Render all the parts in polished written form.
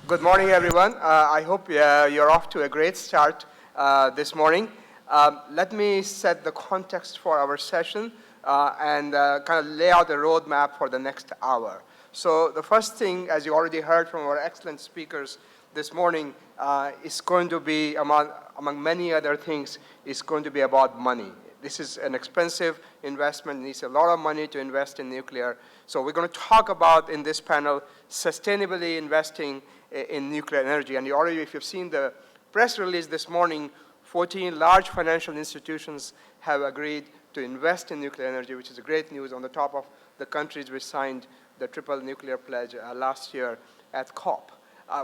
Good morning, everyone. I hope you're off to a great start this morning. Let me set the context for our session and kind of lay out the roadmap for the next hour. So the first thing, as you already heard from our excellent speakers this morning, is going to be, among many other things, is going to be about money. This is an expensive investment. It needs a lot of money to invest in nuclear. So we're going to talk about, in this panel, sustainably investing in nuclear energy. And already, if you've seen the press release this morning, 14 large financial institutions have agreed to invest in nuclear energy, which is great news on the top of the countries which signed the triple nuclear pledge last year at Corp.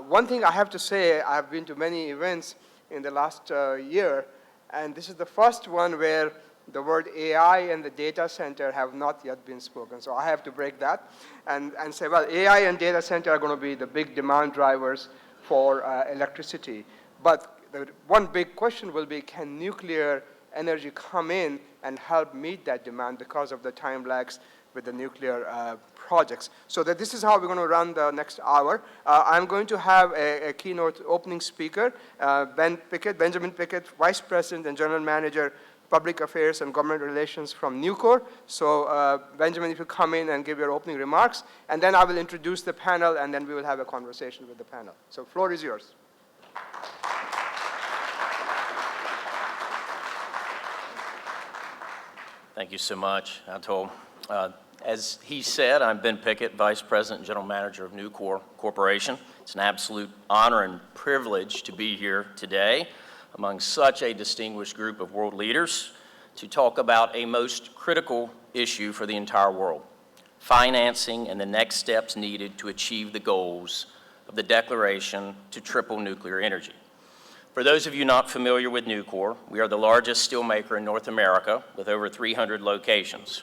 One thing I have to say, I've been to many events in the last year, and this is the first one where the word AI and the data center have not yet been spoken. So I have to break that and say, well, AI and data center are going to be the big demand drivers for electricity. But the one big question will be, can nuclear energy come in and help meet that demand because of the time lags with the nuclear projects? So this is how we're going to run the next hour. I'm going to have a keynote opening speaker, Benjamin Pickett, Vice President and General Manager, Public Affairs and Government Relations from Nucor. So Benjamin, if you come in and give your opening remarks, and then I will introduce the panel, and then we will have a conversation with the panel. So floor is yours. Thank you so much, Atul. As he said, I'm Ben Pickett, Vice President and General Manager of Nucor Corporation. It's an absolute honor and privilege to be here today among such a distinguished group of world leaders to talk about a most critical issue for the entire world: financing and the next steps needed to achieve the goals of the Declaration to triple nuclear energy. For those of you not familiar with Nucor, we are the largest steelmaker in North America with over 300 locations.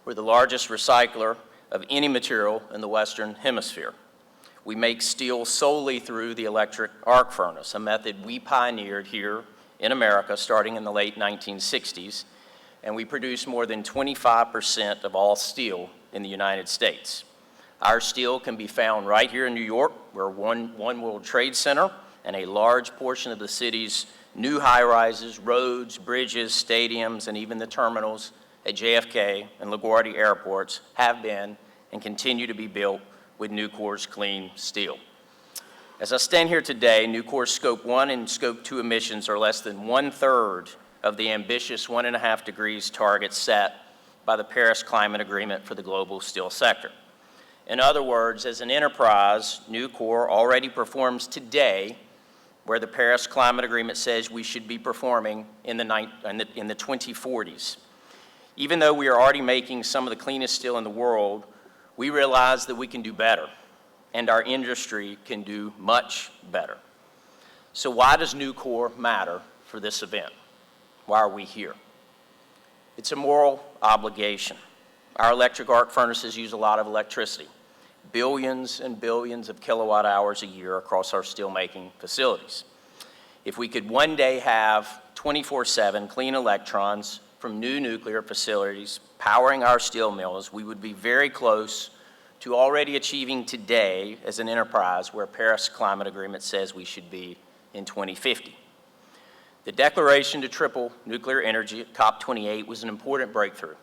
We're the largest recycler of any material in the Western Hemisphere. We make steel solely through the electric arc furnace, a method we pioneered here in America starting in the late 1960s, and we produce more than 25% of all steel in the United States. Our steel can be found right here in New York, where One World Trade Center and a large portion of the city's new high-rises, roads, bridges, stadiums, and even the terminals at JFK and LaGuardia airports have been and continue to be built with Nucor's clean steel. As I stand here today, Nucor's Scope 1 and Scope 2 emissions are less than 1/3 of the ambitious 1.5 degrees target set by the Paris Climate Agreement for the global steel sector. In other words, as an enterprise, Nucor already performs today where the Paris Climate Agreement says we should be performing in the 2040s. Even though we are already making some of the cleanest steel in the world, we realize that we can do better, and our industry can do much better. So why does Nucor matter for this event? Why are we here? It's a moral obligation. Our electric arc furnaces use a lot of electricity, billions and billions of kilowatt hours a year across our steelmaking facilities. If we could one day have 24/7 clean electrons from new nuclear facilities powering our steel mills, we would be very close to already achieving today as an enterprise where Paris Climate Agreement says we should be in 2050. The Declaration to triple nuclear energy at COP28 was an important breakthrough,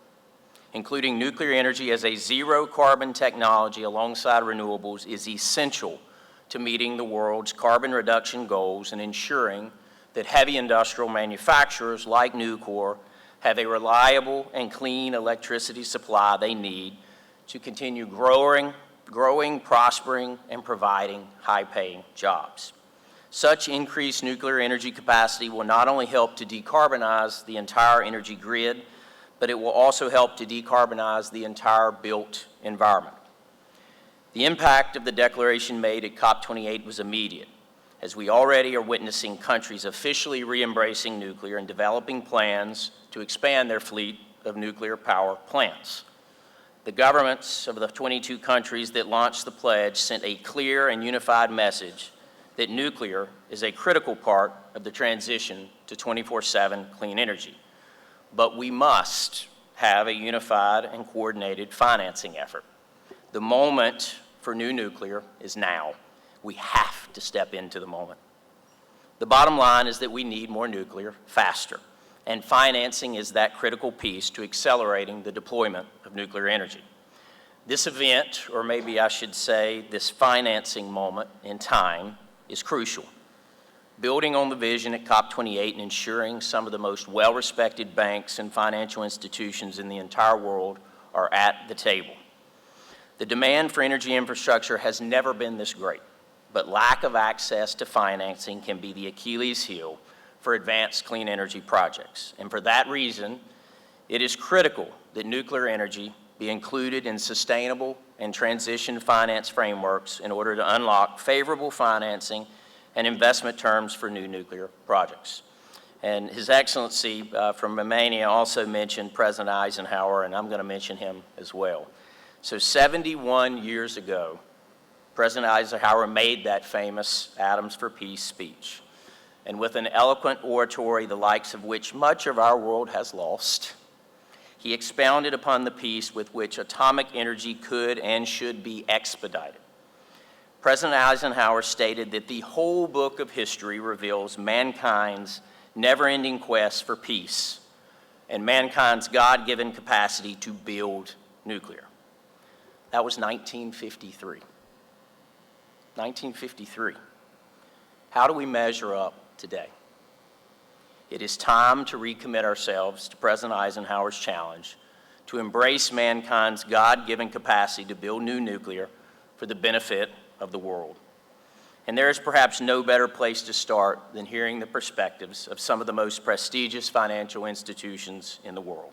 including nuclear energy as a zero-carbon technology alongside renewables is essential to meeting the world's carbon reduction goals and ensuring that heavy industrial manufacturers like Nucor have a reliable and clean electricity supply they need to continue growing, prospering, and providing high-paying jobs. Such increased nuclear energy capacity will not only help to decarbonize the entire energy grid, but it will also help to decarbonize the entire built environment. The impact of the declaration made at COP28 was immediate, as we already are witnessing countries officially re-embracing nuclear and developing plans to expand their fleet of nuclear power plants. The governments of the 22 countries that launched the pledge sent a clear and unified message that nuclear is a critical part of the transition to 24/7 clean energy. But we must have a unified and coordinated financing effort. The moment for new nuclear is now. We have to step into the moment. The bottom line is that we need more nuclear faster, and financing is that critical piece to accelerating the deployment of nuclear energy. This event, or maybe I should say this financing moment in time, is crucial. Building on the vision at COP28 and ensuring some of the most well-respected banks and financial institutions in the entire world are at the table. The demand for energy infrastructure has never been this great, but lack of access to financing can be the Achilles heel for advanced clean energy projects. And for that reason, it is critical that nuclear energy be included in sustainable and transition finance frameworks in order to unlock favorable financing and investment terms for new nuclear projects. And His Excellency from EMEA also mentioned President Eisenhower, and I'm going to mention him as well. So 71 years ago, President Eisenhower made that famous Atoms for Peace speech. And with an eloquent oratory, the likes of which much of our world has lost, he expounded upon the peace with which atomic energy could and should be expedited. President Eisenhower stated that the whole book of history reveals mankind's never-ending quest for peace and mankind's God-given capacity to build nuclear. That was 1953. 1953. How do we measure up today? It is time to recommit ourselves to President Eisenhower's challenge to embrace mankind's God-given capacity to build new nuclear for the benefit of the world. And there is perhaps no better place to start than hearing the perspectives of some of the most prestigious financial institutions in the world.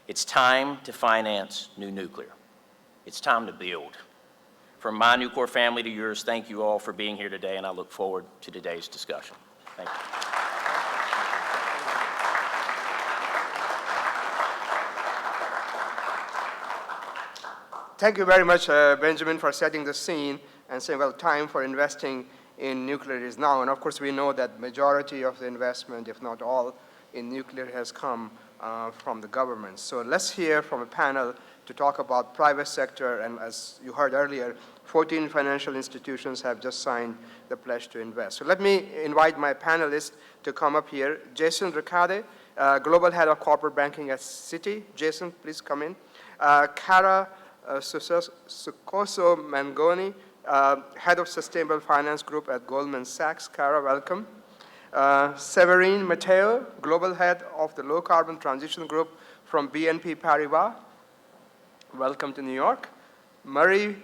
It's time to finance new nuclear. It's time to build. From my Nucor family to yours, thank you all for being here today, and I look forward to today's discussion. Thank you. Thank you very much, Benjamin, for setting the scene and saying, well, time for investing in nuclear is now. And of course, we know that majority of the investment, if not all, in nuclear has come from the government. So let's hear from a panel to talk about private sector. And as you heard earlier, 14 financial institutions have just signed the pledge to invest. So let me invite my panelists to come up here. Jason Rekate, Global Head of Corporate Banking at Citi. Jason, please come in. Cara Sucoso Mangone, Head of Sustainable Finance Group at Goldman Sachs. Cara, welcome. Séverine Mateo, Global Head of the Low Carbon Transition Group from BNP Paribas. Welcome to New York. Marie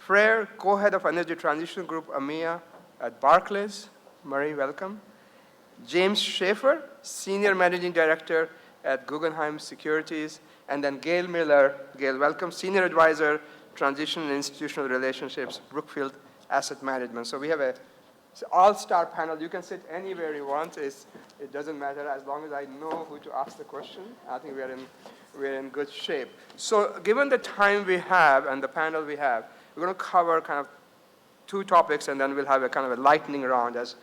Freier, Co-Head of Energy Transition Group, EMEA at Barclays. Marie, welcome. James Schaefer, Senior Managing Director at Guggenheim Securities. And then Gayle Miller. Gayle, welcome. Senior Advisor, Transition and Institutional Relationships, Brookfield Asset Management. So we have an all-star panel. You can sit anywhere you want. It doesn't matter as long as I know who to ask the question. I think we're in good shape. So given the time we have and the panel we have, we're going to cover kind of two topics, and then we'll have a kind of a lightning round as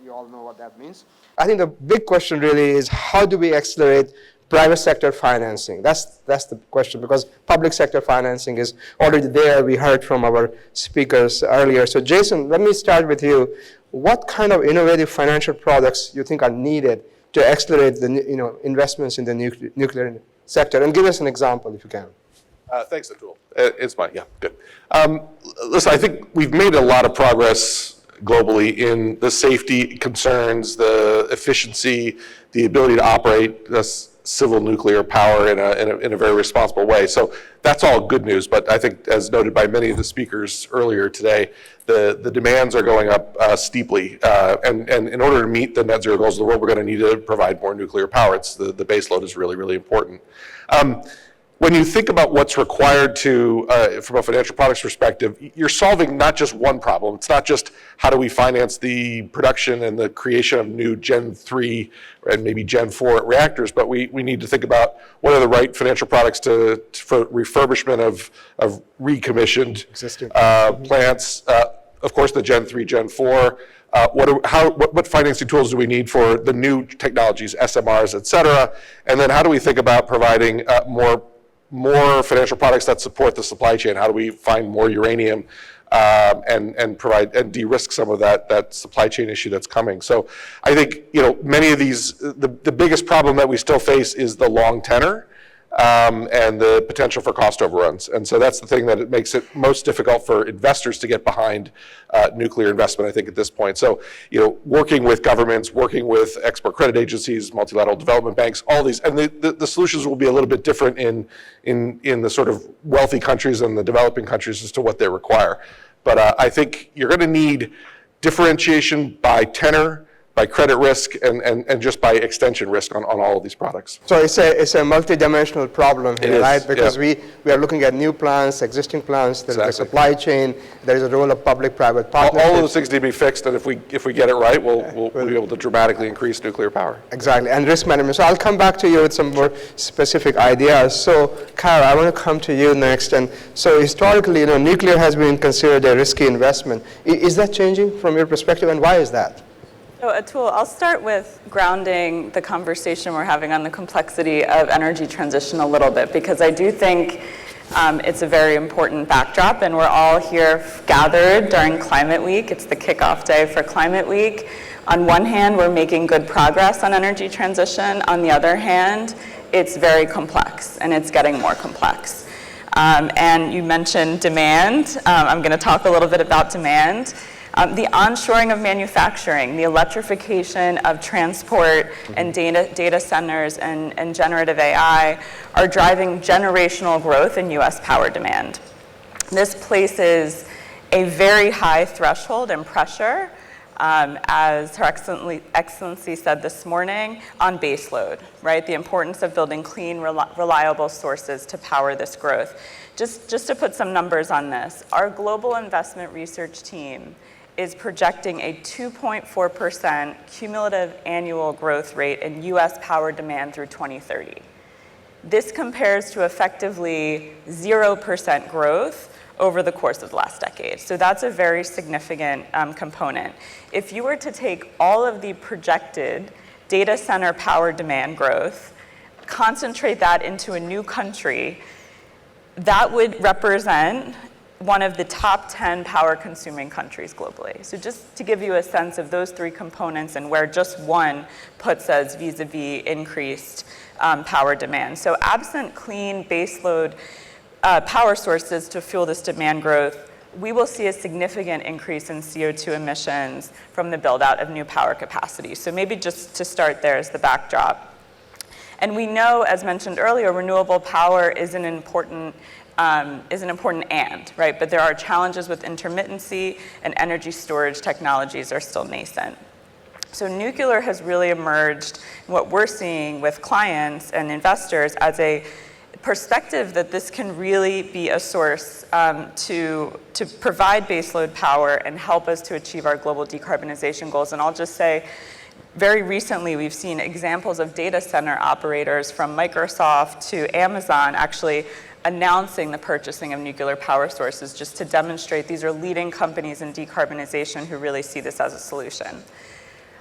you all know what that means. I think the big question really is, how do we accelerate private sector financing? That's the question, because public sector financing is already there. We heard from our speakers earlier. So Jason, let me start with you. What kind of innovative financial products you think are needed to accelerate the investments in the nuclear sector? And give us an example if you can. Thanks, Atul. It's mine, yeah, good. Listen, I think we've made a lot of progress globally in the safety concerns, the efficiency, the ability to operate this civil nuclear power in a very responsible way. So that's all good news, but I think, as noted by many of the speakers earlier today, the demands are going up steeply. And in order to meet the net zero goals of the world, we're going to need to provide more nuclear power. It's the base load is really, really important. When you think about what's required to, from a financial products perspective, you're solving not just one problem. It's not just how do we finance the production and the creation of new Gen 3 and maybe Gen 4 reactors, but we need to think about what are the right financial products for refurbishment of recommissioned existing plants. Of course, the Gen 3, Gen 4. What financing tools do we need for the new technologies, SMRs, et cetera? And then how do we think about providing more financial products that support the supply chain? How do we find more uranium and provide and de-risk some of that supply chain issue that's coming. So I think, many of these, the biggest problem that we still face is the long tenor. And the potential for cost overruns. And so that's the thing that it makes it most difficult for investors to get behind nuclear investment, I think, at this point. So, working with governments, working with export credit agencies, multilateral development banks, all these, and the solutions will be a little bit different in the sort of wealthy countries and the developing countries as to what they require. But I think you're going to need differentiation by tenor, by credit risk, and just by extension risk on all of these products. So it's a multi-dimensional problem here, right? Because we are looking at new plants, existing plants, there's the supply chain, there's a role of public-private partnerships. All of those things need to be fixed, and if we get it right, we'll be able to dramatically increase nuclear power. Exactly, and risk management. So I'll come back to you with some more specific ideas. So, Kara, I want to come to you next. And so historically, nuclear has been considered a risky investment. Is that changing from your perspective, and why is that? So Atul, I'll start with grounding the conversation we're having on the complexity of energy transition a little bit, because I do think it's a very important backdrop, and we're all here gathered during Climate Week. It's the kickoff day for Climate Week. On one hand, we're making good progress on energy transition. On the other hand, it's very complex, and it's getting more complex. And you mentioned demand. I'm going to talk a little bit about demand. The onshoring of manufacturing, the electrification of transport and data centers and generative AI are driving generational growth in US power demand. This places a very high threshold and pressure, as Her Excellency said this morning, on baseload, right? The importance of building clean, reliable sources to power this growth. Just to put some numbers on this, our global investment research team is projecting a 2.4% cumulative annual growth rate in US power demand through 2030. This compares to effectively 0% growth over the course of the last decade. So that's a very significant component. If you were to take all of the projected data center power demand growth, concentrate that into a new country, that would represent one of the top 10 power consuming countries globally. So just to give you a sense of those three components and where just one puts us vis-a-vis increased power demand. So absent clean baseload power sources to fuel this demand growth, we will see a significant increase in CO2 emissions from the build out of new power capacity. So maybe just to start there as the backdrop. And we know, as mentioned earlier, renewable power is an important and, right? But there are challenges with intermittency, and energy storage technologies are still nascent. So nuclear has really emerged, what we're seeing with clients and investors, as a perspective that this can really be a source to provide baseload power and help us to achieve our global decarbonization goals. And I'll just say, very recently, we've seen examples of data center operators from Microsoft to Amazon actually announcing the purchasing of nuclear power sources, just to demonstrate these are leading companies in decarbonization who really see this as a solution.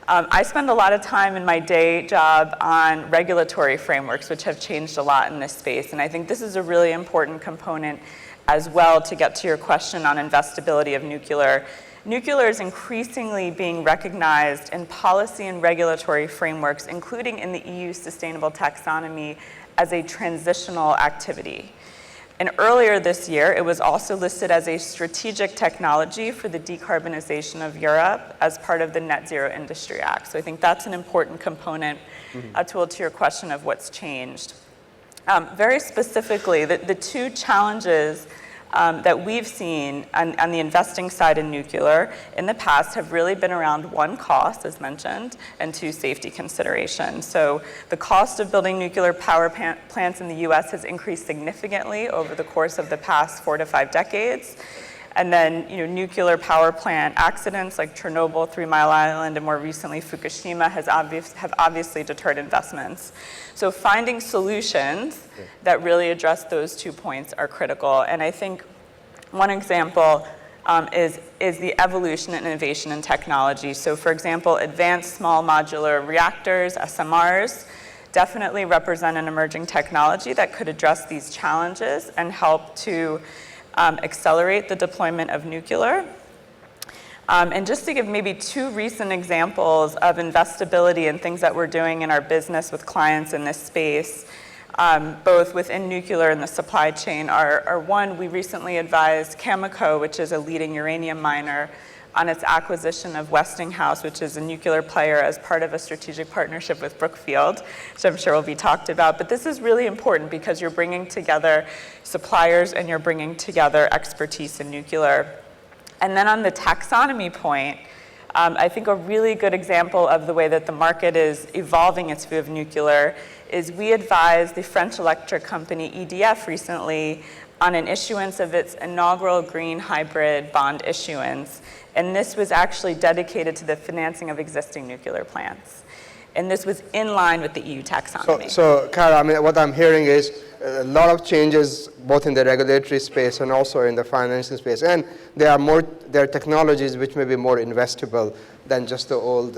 I spend a lot of time in my day job on regulatory frameworks, which have changed a lot in this space. And I think this is a really important component as well to get to your question on investability of nuclear. Nuclear is increasingly being recognized in policy and regulatory frameworks, including in the EU Sustainable Taxonomy, as a transitional activity. And earlier this year, it was also listed as a strategic technology for the decarbonization of Europe as part of the Net Zero Industry Act. So I think that's an important component, Atul, to your question of what's changed. Very specifically, the two challenges that we've seen on the investing side in nuclear in the past have really been around, one, cost, as mentioned, and two, safety considerations. So the cost of building nuclear power plants in the US has increased significantly over the course of the past 4 to 5 decades. And then, nuclear power plant accidents like Chernobyl, 3 Mile Island, and more recently Fukushima have obviously deterred investments. So finding solutions that really address those 2 points are critical. And I think one example is the evolution and innovation in technology. So for example, advanced small modular reactors, SMRs, definitely represent an emerging technology that could address these challenges and help to accelerate the deployment of nuclear. And just to give maybe 2 recent examples of investability and things that we're doing in our business with clients in this space, both within nuclear and the supply chain, are one, we recently advised Cameco, which is a leading uranium miner, on its acquisition of Westinghouse, which is a nuclear player, as part of a strategic partnership with Brookfield, which I'm sure will be talked about. But this is really important because you're bringing together suppliers and you're bringing together expertise in nuclear. And then on the taxonomy point, I think a really good example of the way that the market is evolving its view of nuclear is we advised the French electric company EDF recently on an issuance of its inaugural green hybrid bond issuance. And this was actually dedicated to the financing of existing nuclear plants. And this was in line with the EU taxonomy. So Cara, I mean, what I'm hearing is a lot of changes both in the regulatory space and also in the financing space. And there are technologies which may be more investable than just the old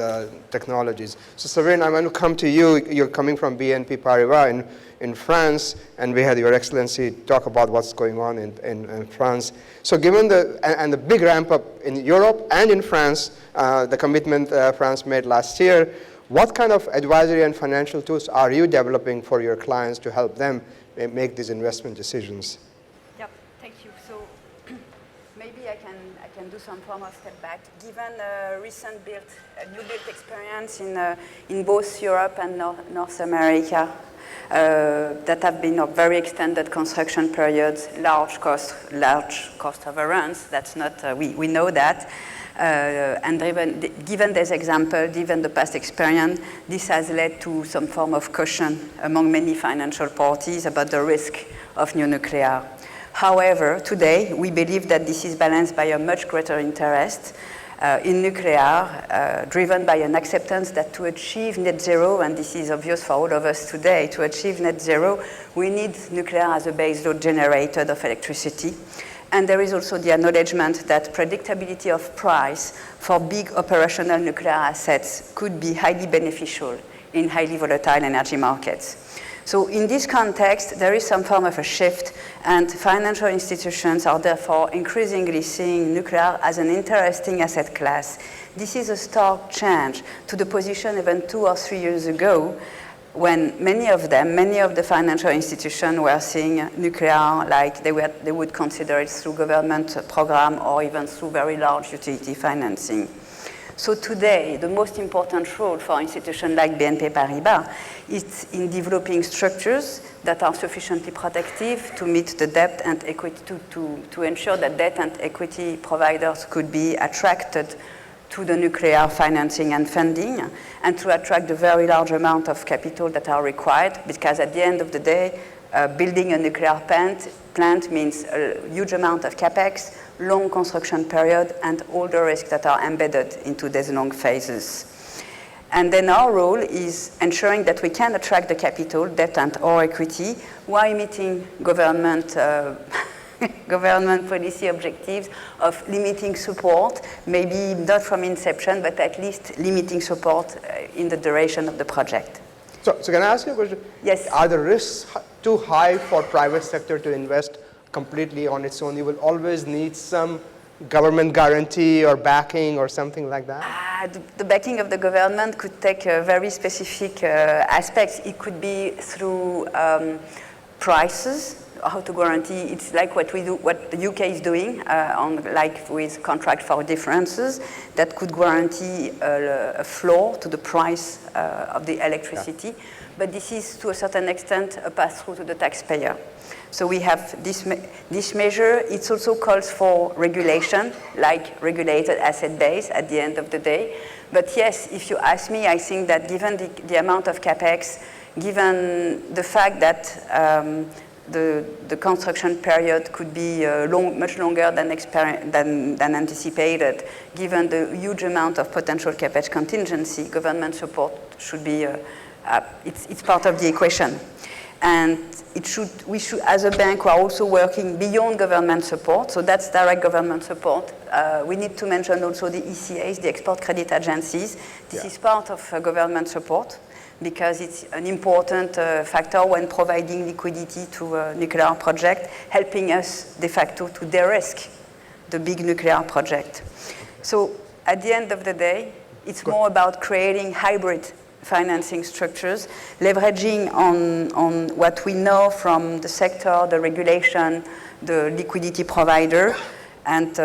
technologies. So Séverine, I'm going to come to you. You're coming from BNP Paribas in France, and we had Your Excellency talk about what's going on in France. So given the big ramp up in Europe and in France, the commitment France made last year, what kind of advisory and financial tools are you developing for your clients to help them make these investment decisions? Yep, thank you. So maybe I can do some form of step back. Given recent new built experience in both Europe and North America, that have been of very extended construction periods, large cost overruns. That's not, we know that. And given this example, given the past experience, this has led to some form of caution among many financial parties about the risk of new nuclear. However, today, we believe that this is balanced by a much greater interest in nuclear, driven by an acceptance that to achieve net zero, and this is obvious for all of us today, to achieve net zero, we need nuclear as a baseload generator of electricity. And there is also the acknowledgement that predictability of price for big operational nuclear assets could be highly beneficial in highly volatile energy markets. So in this context, there is some form of a shift, and financial institutions are therefore increasingly seeing nuclear as an interesting asset class. This is a stark change to the position even 2 or 3 years ago, when many of the financial institutions were seeing nuclear like they would consider it through government program or even through very large utility financing. So today, the most important role for institutions like BNP Paribas is in developing structures that are sufficiently protective to meet the debt and equity, to ensure that debt and equity providers could be attracted to the nuclear financing and funding, and to attract the very large amount of capital that are required, because at the end of the day, building a nuclear plant means a huge amount of capex, long construction period, and all the risks that are embedded into these long phases. And then our role is ensuring that we can attract the capital, debt and or equity, while meeting government policy objectives of limiting support, maybe not from inception, but at least limiting support in the duration of the project. So can I ask you a question? Yes. Are the risks too high for private sector to invest completely on its own? You will always need some government guarantee or backing or something like that? The backing of the government could take very specific aspects. It could be through prices, how to guarantee. It's like what the UK is doing, like with contract for differences, that could guarantee a floor to the price of the electricity. Yeah. But this is, to a certain extent, a pass-through to the taxpayer. So we have this measure. It also calls for regulation, like regulated asset base at the end of the day. But yes, if you ask me, I think that given the amount of capex, given the fact that the construction period could be much longer than anticipated, given the huge amount of potential capex contingency, government support should be, it's part of the equation. And we should, as a bank, we are also working beyond government support, so that's direct government support. We need to mention also the ECAs, the export credit agencies. This is part of government support. because it's an important factor when providing liquidity to a nuclear project, helping us de facto to de-risk the big nuclear project. So at the end of the day, it's more about creating hybrid financing structures, leveraging on what we know from the sector, the regulation, the liquidity provider, and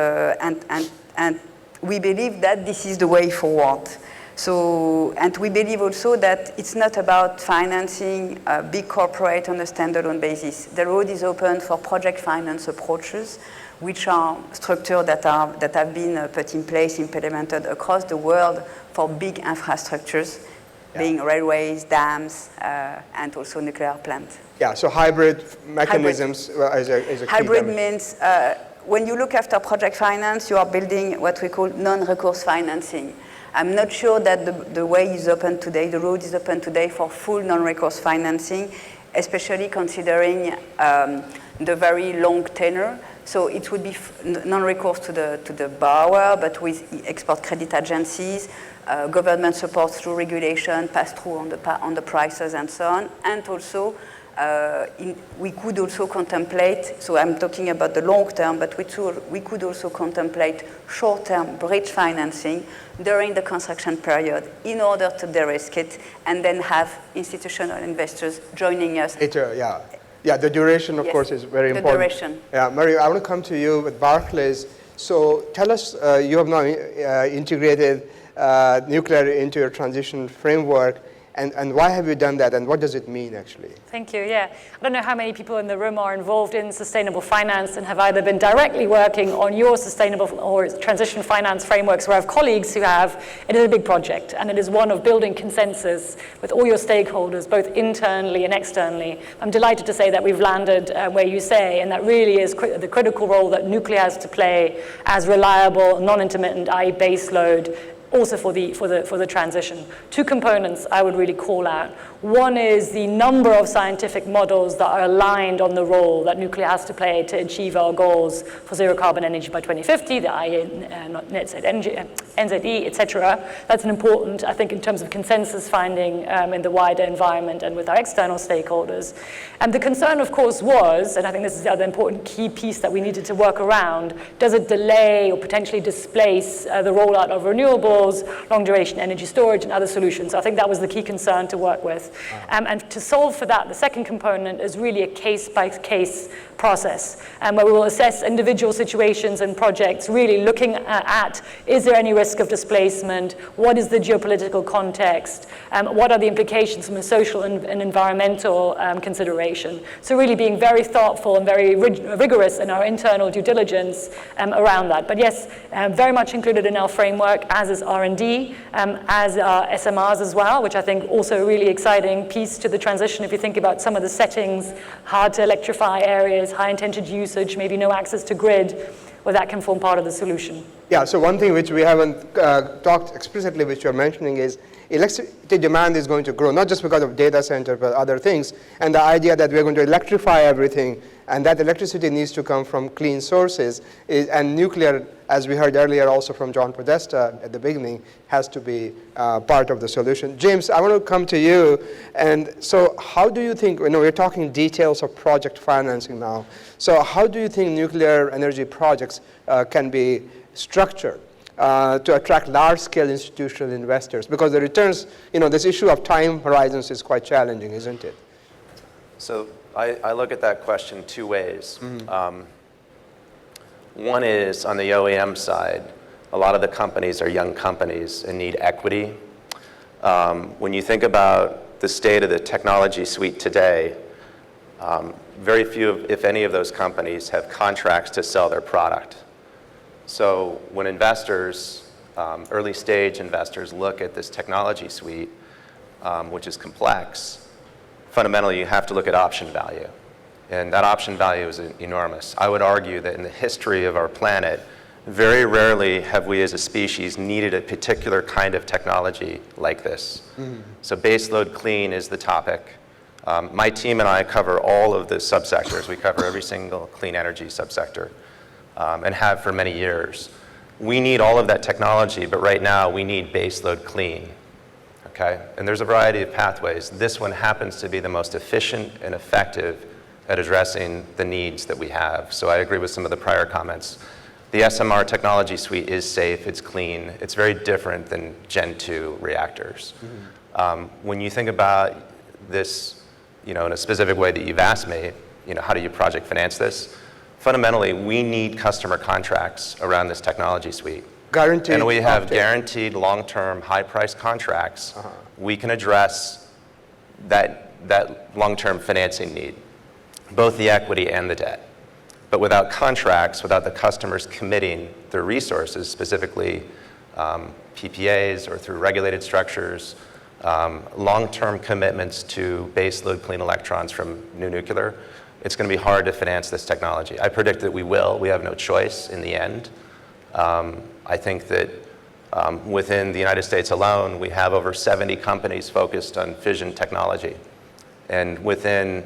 we believe that this is the way forward. So, and we believe also that it's not about financing a big corporate on a standalone basis. The road is open for project finance approaches, which are structures that have been put in place, implemented across the world for big infrastructures, being railways, dams, and also nuclear plants. Yeah, so hybrid mechanisms is a key. Hybrid means when you look after project finance, you are building what we call non-recourse financing. I'm not sure that the way is open today, the road is open today for full non-recourse financing, especially considering the very long tenor. So it would be non-recourse to the borrower, but with export credit agencies, government support through regulation, pass-through on the prices and so on, and also we could also contemplate, so I'm talking about the long term, but we could also contemplate short-term bridge financing during the construction period in order to de-risk it, and then have institutional investors joining us. Yeah, the duration, of course, is very important. The duration. Yeah, Mario, I want to come to you with Barclays. So tell us, you have now integrated nuclear into your transition framework. And why have you done that, and what does it mean, actually? Thank you, yeah. I don't know how many people in the room are involved in sustainable finance and have either been directly working on your sustainable or transition finance frameworks, or have colleagues who have. It is a big project, and it is one of building consensus with all your stakeholders, both internally and externally. I'm delighted to say that we've landed where you say, and that really is the critical role that nuclear has to play as reliable, non-intermittent, i.e. base load, also for the transition. Two components I would really call out. One is the number of scientific models that are aligned on the role that nuclear has to play to achieve our goals for zero carbon energy by 2050, the net zero energy, NZE, etc. That's an important, I think, in terms of consensus finding in the wider environment and with our external stakeholders. And the concern, of course, was, and I think this is the other important key piece that we needed to work around, does it delay or potentially displace the rollout of renewables, long duration energy storage, and other solutions? So I think that was the key concern to work with. And to solve for that, the second component is really a case-by-case process, where we will assess individual situations and projects, really looking at, is there any risk of displacement? What is the geopolitical context? What are the implications from a social and environmental consideration? So really being very thoughtful and very rigorous in our internal due diligence around that. But yes, very much included in our framework, as is R&D, as are SMRs as well, which I think also really exciting piece to the transition. If you think about some of the settings, hard to electrify areas, high intensive usage, maybe no access to grid, well, that can form part of the solution. Yeah, so one thing which we haven't talked explicitly, which you're mentioning, is electricity demand is going to grow, not just because of data center, but other things. And the idea that we're going to electrify everything, and that electricity needs to come from clean sources, and nuclear, as we heard earlier also from John Podesta at the beginning, has to be part of the solution. James, I want to come to you. And so how do you think, we're talking details of project financing now. So how do you think nuclear energy projects can be structured to attract large-scale institutional investors? Because the returns, this issue of time horizons is quite challenging, isn't it? So I look at that question two ways. Mm-hmm. One is on the OEM side, a lot of the companies are young companies and need equity. When you think about the state of the technology suite today, very few, if any, of those companies have contracts to sell their product. So when investors, early stage investors, look at this technology suite, which is complex, fundamentally you have to look at option value. And that option value is enormous. I would argue that in the history of our planet, very rarely have we as a species needed a particular kind of technology like this. Mm-hmm. So baseload clean is the topic. My team and I cover all of the subsectors. We cover every single clean energy subsector. And have for many years. We need all of that technology, but right now we need baseload clean. okay? And there's a variety of pathways. This one happens to be the most efficient and effective at addressing the needs that we have. So I agree with some of the prior comments. The SMR technology suite is safe, it's clean, it's very different than Gen 2 reactors. When you think about this, in a specific way that you've asked me, how do you project finance this? Fundamentally, we need customer contracts around this technology suite. Guaranteed. And we have guaranteed long-term, high-price contracts. We can address that long-term financing need, both the equity and the debt. But without contracts, without the customers committing their resources, specifically PPAs or through regulated structures, long-term commitments to baseload clean electrons from new nuclear, it's going to be hard to finance this technology. I predict that we will. We have no choice in the end. I think that within the United States alone, we have over 70 companies focused on fission technology. And within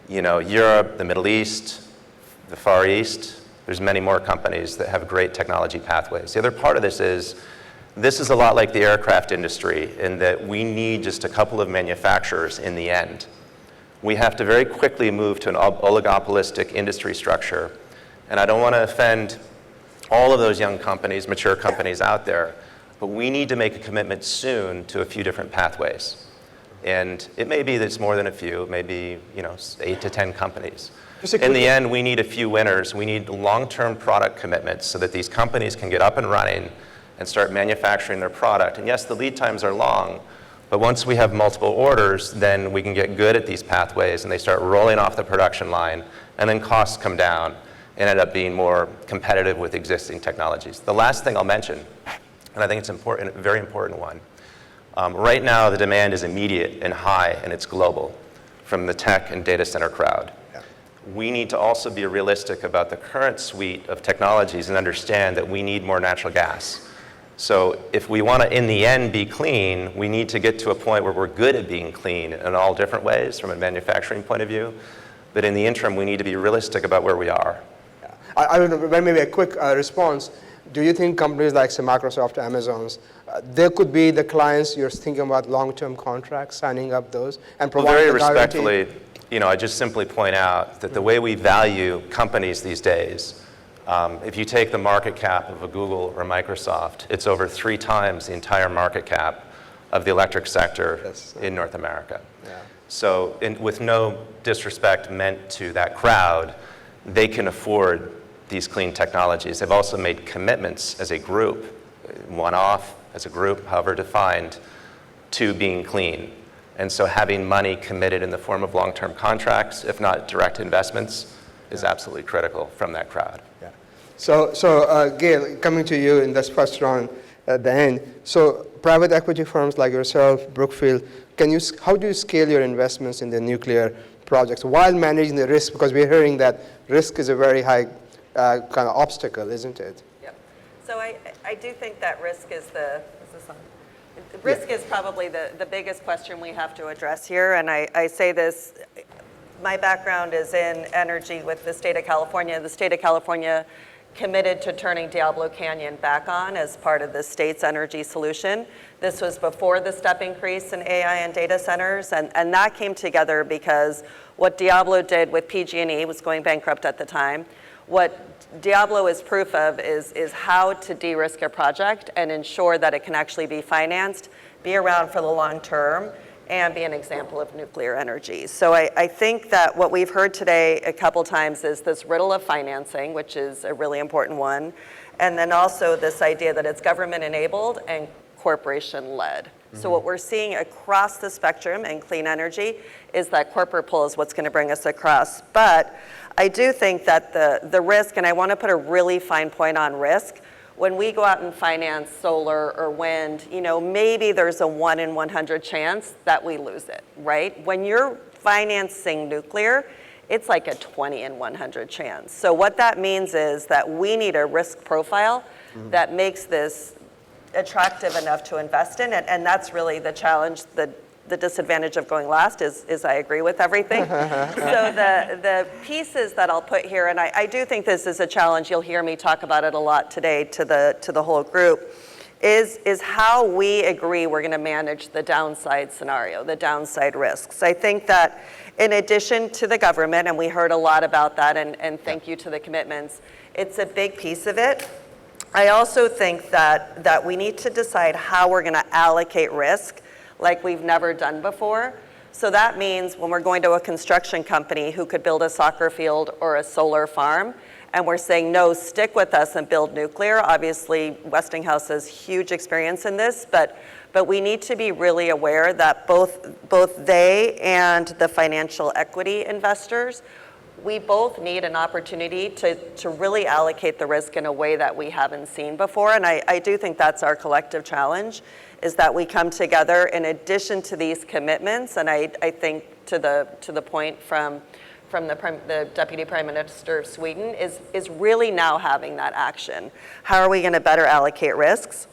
Europe, the Middle East, the Far East, there's many more companies that have great technology pathways. The other part of this is a lot like the aircraft industry in that we need just a couple of manufacturers in the end. We have to very quickly move to an oligopolistic industry structure. And I don't want to offend all of those young companies, mature companies out there, but we need to make a commitment soon to a few different pathways. And it may be that it's more than a few, it may be 8 to 10 companies. In the end, we need a few winners. We need long-term product commitments so that these companies can get up and running and start manufacturing their product. And yes, the lead times are long, but once we have multiple orders, then we can get good at these pathways and they start rolling off the production line, and then costs come down and end up being more competitive with existing technologies. The last thing I'll mention, and I think it's important, a very important one, right now the demand is immediate and high and it's global from the tech and data center crowd. We need to also be realistic about the current suite of technologies and understand that we need more natural gas. So if we want to, in the end, be clean, we need to get to a point where we're good at being clean in all different ways from a manufacturing point of view. But in the interim, we need to be realistic about where we are. I would maybe a quick response. Do you think companies like say Microsoft, Amazon's, they could be the clients you're thinking about long-term contracts, signing up those, and providing very respectfully, I just simply point out that the way we value companies these days, if you take the market cap of a Google or Microsoft, it's over 3 times the entire market cap of the electric sector in North America. So with no disrespect meant to that crowd, they can afford these clean technologies. They've also made commitments as a group, one-off, as a group, however defined, to being clean. And so having money committed in the form of long-term contracts, if not direct investments, is absolutely critical from that crowd. So Gayle, coming to you in this first round at the end. So private equity firms like yourself, Brookfield, how do you scale your investments in the nuclear projects while managing the risk? Because we're hearing that risk is a very high kind of obstacle, isn't it? Yep. So I do think that risk is risk is probably the biggest question we have to address here. And I say this, my background is in energy with the state of California. The state of California committed to turning Diablo Canyon back on as part of the state's energy solution. This was before the step increase in AI and data centers, and that came together because what Diablo did with PG&E was going bankrupt at the time. What Diablo is proof of is how to de-risk a project and ensure that it can actually be financed, be around for the long term, and be an example of nuclear energy. So I think that what we've heard today a couple times is this riddle of financing, which is a really important one, and then also this idea that it's government-enabled and corporation-led. Mm-hmm. So what we're seeing across the spectrum in clean energy is that corporate pull is what's going to bring us across. But I do think that the risk, and I want to put a really fine point on risk, when we go out and finance solar or wind, maybe there's a 1 in 100 chance that we lose it, right? When you're financing nuclear, it's like a 20 in 100 chance. So what that means is that we need a risk profile that makes this attractive enough to invest in, and that's really the challenge. The disadvantage of going last is I agree with everything. So the pieces that I'll put here, and I do think this is a challenge, you'll hear me talk about it a lot today to the whole group, is how we agree we're going to manage the downside scenario, the downside risks. I think that in addition to the government, and we heard a lot about that, and thank you to the commitments, it's a big piece of it. I also think that we need to decide how we're going to allocate risk like we've never done before. So that means when we're going to a construction company who could build a soccer field or a solar farm, and we're saying, no, stick with us and build nuclear. Obviously, Westinghouse has huge experience in this, but we need to be really aware that both they and the financial equity investors, we both need an opportunity to really allocate the risk in a way that we haven't seen before. And I do think that's our collective challenge, is that we come together in addition to these commitments. And I think to the point from the Deputy Prime Minister of Sweden is really now having that action. How are we going to better allocate risks?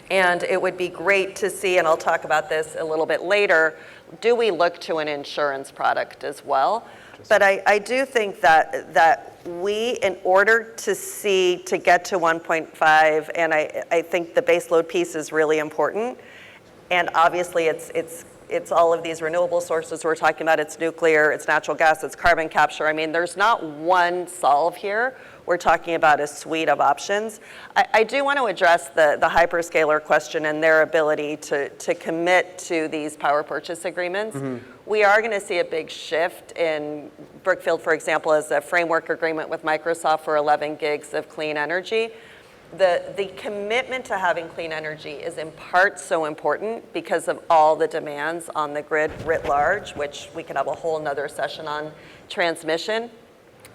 And it would be great to see, and I'll talk about this a little bit later, do we look to an insurance product as well? But I do think that we, in order to get to 1.5, and I think the baseload piece is really important, and obviously it's all of these renewable sources we're talking about. It's nuclear, it's natural gas, it's carbon capture. I mean, there's not one solve here. We're talking about a suite of options. I do want to address the hyperscaler question and their ability to commit to these power purchase agreements. Mm-hmm. We are going to see a big shift in Brookfield, for example, as a framework agreement with Microsoft for 11 gigs of clean energy. The commitment to having clean energy is in part so important because of all the demands on the grid writ large, which we could have a whole nother session on transmission.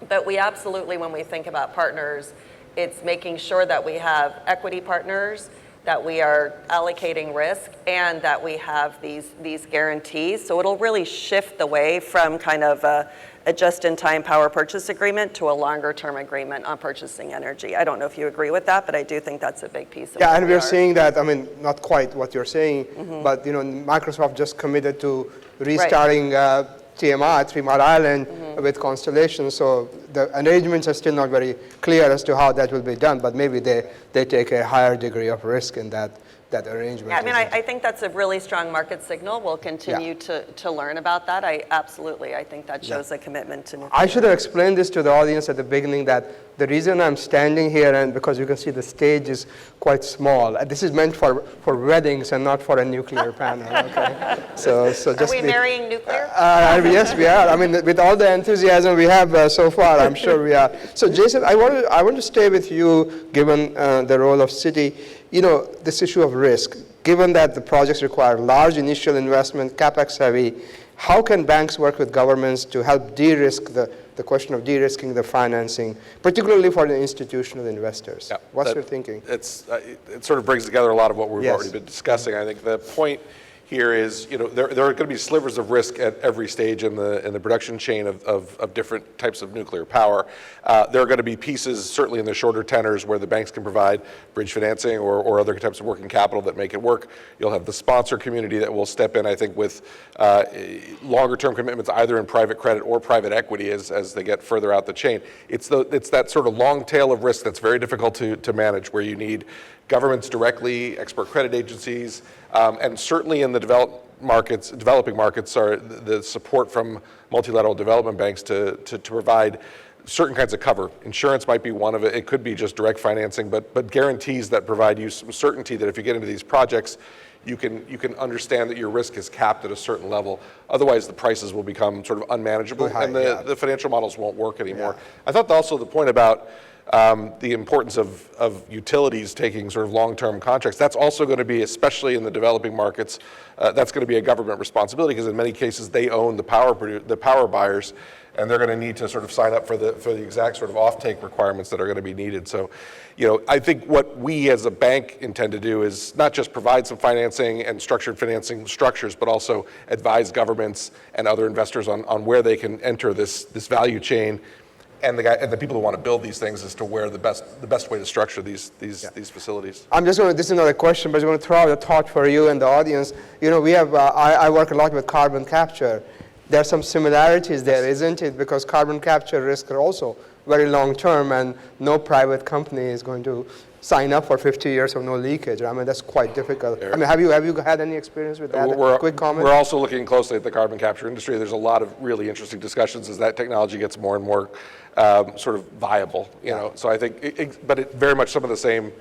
But we absolutely, when we think about partners, it's making sure that we have equity partners, that we are allocating risk, and that we have these guarantees. So it'll really shift the way from kind of a just-in-time power purchase agreement to a longer-term agreement on purchasing energy. I don't know if you agree with that, but I do think that's a big piece of it. Yeah, and we're seeing that, I mean, not quite what you're saying, but Microsoft just committed to restarting TMI, 3 Mile Island, with Constellation. So the arrangements are still not very clear as to how that will be done, but maybe they take a higher degree of risk in that arrangement. Yeah, I mean, I think that's a really strong market signal. We'll continue to learn about that. I think that shows a commitment to nuclear. I should have explained this to the audience at the beginning, that the reason I'm standing here, and because you can see the stage is quite small. This is meant for weddings and not for a nuclear panel. Okay. So just are we marrying nuclear? Yes, we are. I mean, with all the enthusiasm we have so far, I'm sure we are. So Jason, I want to stay with you, given the role of Citi. This issue of risk, given that the projects require large initial investment, capex heavy, how can banks work with governments to help de-risk the question of de-risking the financing, particularly for the institutional investors? Yeah, What's your thinking? It sort of brings together a lot of what we've already been discussing. I think the point here is, there are going to be slivers of risk at every stage in the production chain of different types of nuclear power. There are going to be pieces, certainly in the shorter tenors, where the banks can provide bridge financing or other types of working capital that make it work. You'll have the sponsor community that will step in, I think, with longer-term commitments, either in private credit or private equity as they get further out the chain. It's that sort of long tail of risk that's very difficult to manage, where you need governments directly, export credit agencies, and certainly in the developing markets are the support from multilateral development banks to provide certain kinds of cover. Insurance might be one of it. It could be just direct financing, but guarantees that provide you some certainty that if you get into these projects, you can understand that your risk is capped at a certain level. Otherwise, the prices will become sort of unmanageable, and the financial models won't work anymore. Yeah. I thought also the point about the importance of utilities taking sort of long-term contracts. That's also going to be, especially in the developing markets, that's going to be a government responsibility, because in many cases they own the power buyers, and they're going to need to sort of sign up for the exact sort of offtake requirements that are going to be needed. So, I think what we as a bank intend to do is not just provide some financing and structured financing structures, but also advise governments and other investors on where they can enter this value chain, and the people who want to build these things as to where the best way to structure these facilities. This is another question, but I'm going to throw out a thought for you and the audience. We have, I work a lot with carbon capture. There are some similarities there, isn't it? Because carbon capture risks are also very long term, and no private company is going to sign up for 50 years of no leakage. I mean, that's quite difficult. I mean, have you had any experience with that? Quick comment? We're also looking closely at the carbon capture industry. There's a lot of really interesting discussions as that technology gets more and more sort of viable, you know. So I think, but it very much some of the same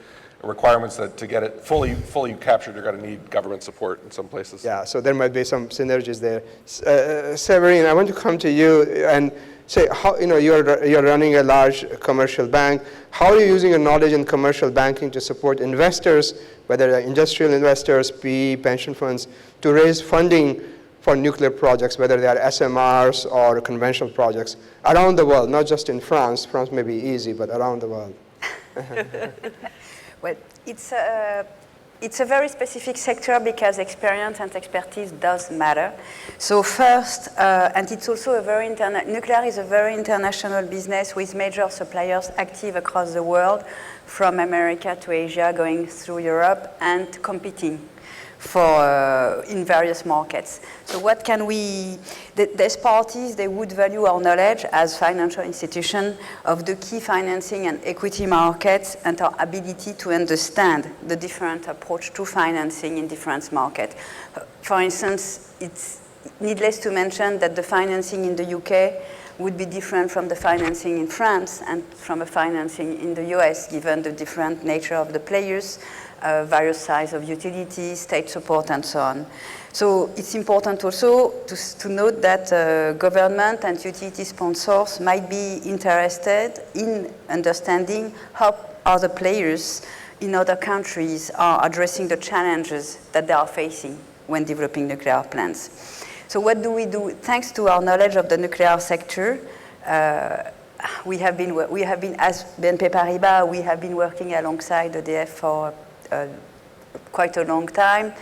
requirements that to get it fully captured, you're going to need government support in some places. Yeah, so there might be some synergies there. Séverine, I want to come to you and say, how, you know, you're running a large commercial bank. How are you using your knowledge in commercial banking to support investors, whether they're industrial investors, PE, pension funds, to raise funding for nuclear projects, whether they are SMRs or conventional projects around the world, not just in France. France may be easy, but around the world. Well, it's a very specific sector because experience and expertise does matter. So first, and it's also a very nuclear is a very international business with major suppliers active across the world, from America to Asia, going through Europe and competing for in various markets. So what can we, these parties, they would value our knowledge as financial institutions of the key financing and equity markets and our ability to understand the different approach to financing in different markets. For instance, it's needless to mention that the financing in the UK would be different from the financing in France and from the financing in the US, given the different nature of the players, various size of utilities, state support, and so on. So it's important also to note that government and utility sponsors might be interested in understanding how other players in other countries are addressing the challenges that they are facing when developing nuclear plants. So what do we do? Thanks to our knowledge of the nuclear sector, we have been, as BNP Paribas, we have been working alongside EDF for quite a long time.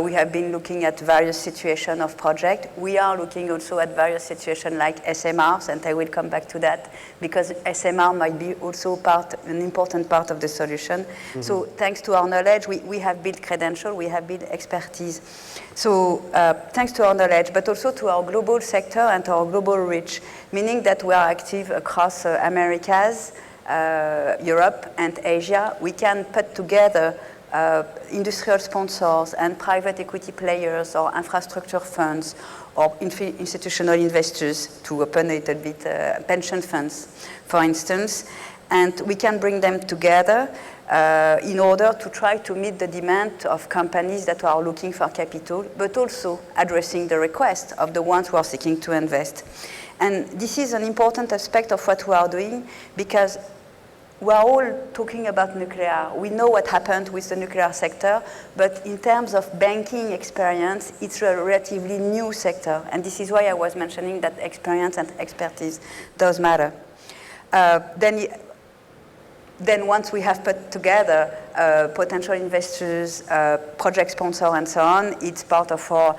We have been looking at various situations of projects. We are looking also at various situations like SMRs, and I will come back to that, because SMR might be also an important part of the solution. Mm-hmm. So thanks to our knowledge, we have built credentials, we have built expertise. So thanks to our knowledge, but also to our global sector and our global reach, meaning that we are active across Americas, Europe and Asia, we can put together industrial sponsors and private equity players or infrastructure funds or institutional investors, to open a little bit, pension funds, for instance, and we can bring them together in order to try to meet the demand of companies that are looking for capital, but also addressing the request of the ones who are seeking to invest. And this is an important aspect of what we are doing, because we are all talking about nuclear. We know what happened with the nuclear sector, but in terms of banking experience, it's a relatively new sector. And this is why I was mentioning that experience and expertise does matter. Then once we have put together potential investors, project sponsor, and so on, it's part of our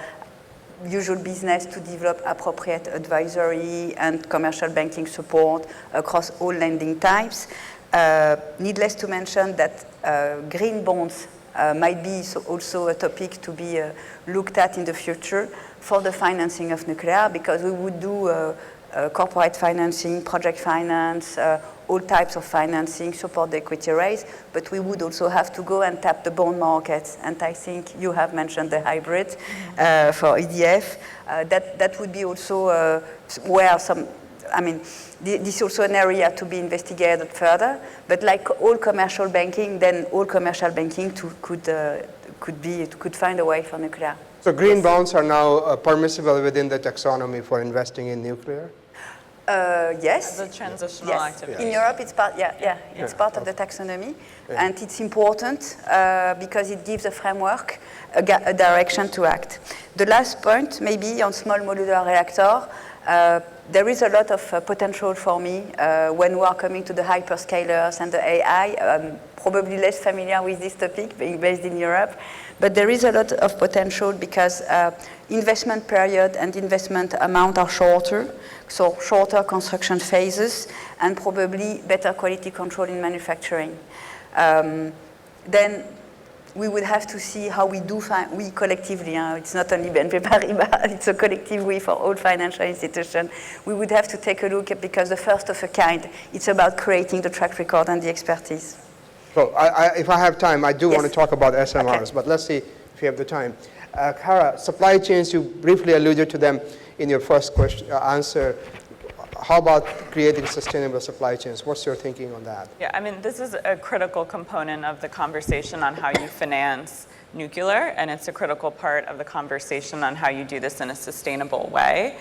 usual business to develop appropriate advisory and commercial banking support across all lending types. Needless to mention that green bonds might be also a topic to be looked at in the future for the financing of nuclear, because we would do corporate financing, project finance, all types of financing, support the equity raise, but we would also have to go and tap the bond markets. And I think you have mentioned the hybrid for EDF. That would be also where some, I mean, this is also an area to be investigated further, but like all commercial banking, then all commercial banking could find a way for nuclear. So green bonds are now permissible within the taxonomy for investing in nuclear? Yes. As a transitional activity. In Europe, it's part, it's part of the taxonomy, and it's important because it gives a framework, a direction to act. The last point, maybe on small modular reactor, there is a lot of potential for me when we are coming to the hyperscalers and the AI. I'm probably less familiar with this topic, being based in Europe, but there is a lot of potential because investment period and investment amount are shorter, so shorter construction phases, and probably better quality control in manufacturing. Then we would have to see how we do, we collectively, it's not only BNP Paribas, it's a collective we for all financial institutions. We would have to take a look at, because the first of a kind, it's about creating the track record and the expertise. So if I have time, I do Yes. want to talk about SMRs, Okay. but let's see if you have the time. Kara, supply chains, you briefly alluded to them in your first question, answer. How about creating sustainable supply chains? What's your thinking on that? Yeah, I mean, this is a critical component of the conversation on how you finance nuclear, and it's a critical part of the conversation on how you do this in a sustainable way.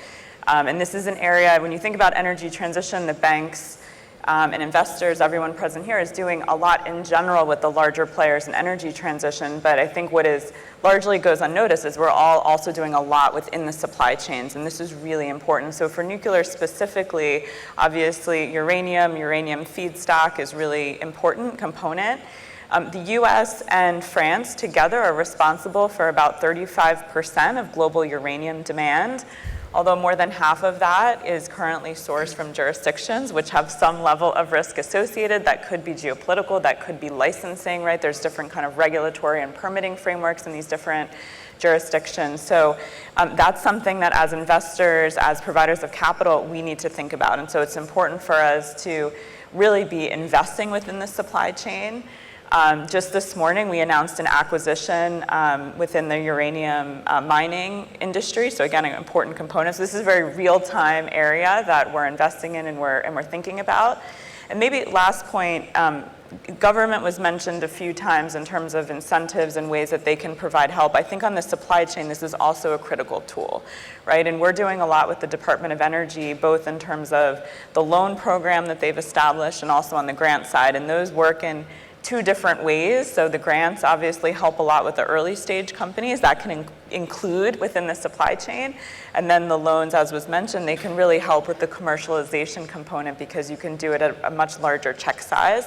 And this is an area, when you think about energy transition, the banks and investors, everyone present here is doing a lot in general with the larger players in energy transition, but I think what is largely goes unnoticed is we're all also doing a lot within the supply chains, and this is really important. So for nuclear specifically, obviously uranium feedstock is really important component. The US and France together are responsible for about 35% of global uranium demand, although more than half of that is currently sourced from jurisdictions which have some level of risk associated. That could be geopolitical, that could be licensing, right? There's different kind of regulatory and permitting frameworks in these different jurisdictions. So that's something that as investors, as providers of capital, we need to think about. And so it's important for us to really be investing within the supply chain. Just this morning, we announced an acquisition within the uranium mining industry. So again, an important component. So this is a very real-time area that we're investing in and we're thinking about. And maybe last point, government was mentioned a few times in terms of incentives and ways that they can provide help. I think on the supply chain, this is also a critical tool, right? And we're doing a lot with the Department of Energy, both in terms of the loan program that they've established and also on the grant side. And those work in two different ways. So the grants obviously help a lot with the early stage companies. That can include within the supply chain. And then the loans, as was mentioned, they can really help with the commercialization component because you can do it at a much larger check size.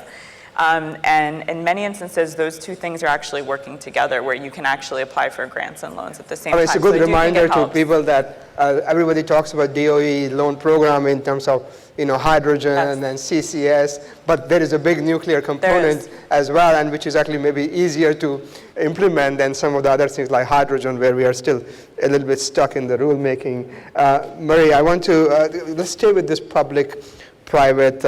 And in many instances, those two things are actually working together where you can actually apply for grants and loans at the same time. It's a good So I do think reminder it to helps. people that everybody talks about DOE loan program in terms of hydrogen and CCS, but there is a big nuclear component as well, and which is actually maybe easier to implement than some of the other things like hydrogen, where we are still a little bit stuck in the rulemaking. Marie, I want to let's stay with this public-private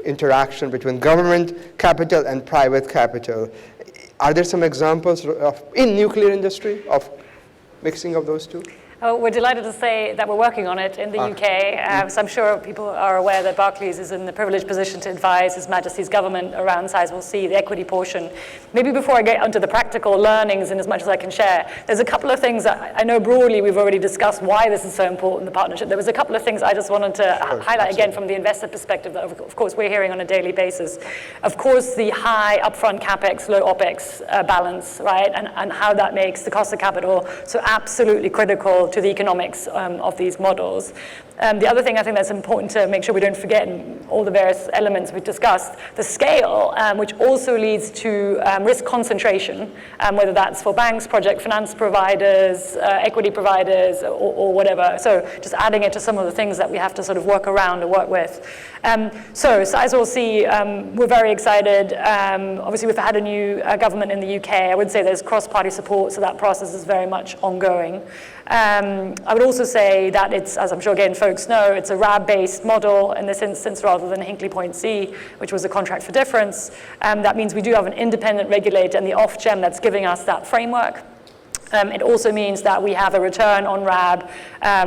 interaction between government capital and private capital. Are there some examples in nuclear industry of mixing of those two? Oh, we're delighted to say that we're working on it in the UK. So I'm sure people are aware that Barclays is in the privileged position to advise His Majesty's government around Sizewell C, the equity portion. Maybe before I get onto the practical learnings and as much as I can share, there's a couple of things that I know broadly we've already discussed why this is so important, the partnership. There was a couple of things I just wanted to highlight again from the investor perspective that of course we're hearing on a daily basis. Of course, the high upfront capex, low opex balance, right? And how that makes the cost of capital so absolutely critical to the economics of these models. The other thing I think that's important to make sure we don't forget in all the various elements we've discussed, the scale, which also leads to risk concentration, whether that's for banks, project finance providers, equity providers, or whatever. So just adding it to some of the things that we have to sort of work around and work with. So Sizewell C, we're very excited. Obviously, we've had a new government in the UK. I would say there's cross-party support, so that process is very much ongoing. I would also say that it's, as I'm sure again folks know, it's a RAB-based model in this instance rather than Hinkley Point C, which was a contract for difference. That means we do have an independent regulator in the Ofgem that's giving us that framework. It also means that we have a return on RAB,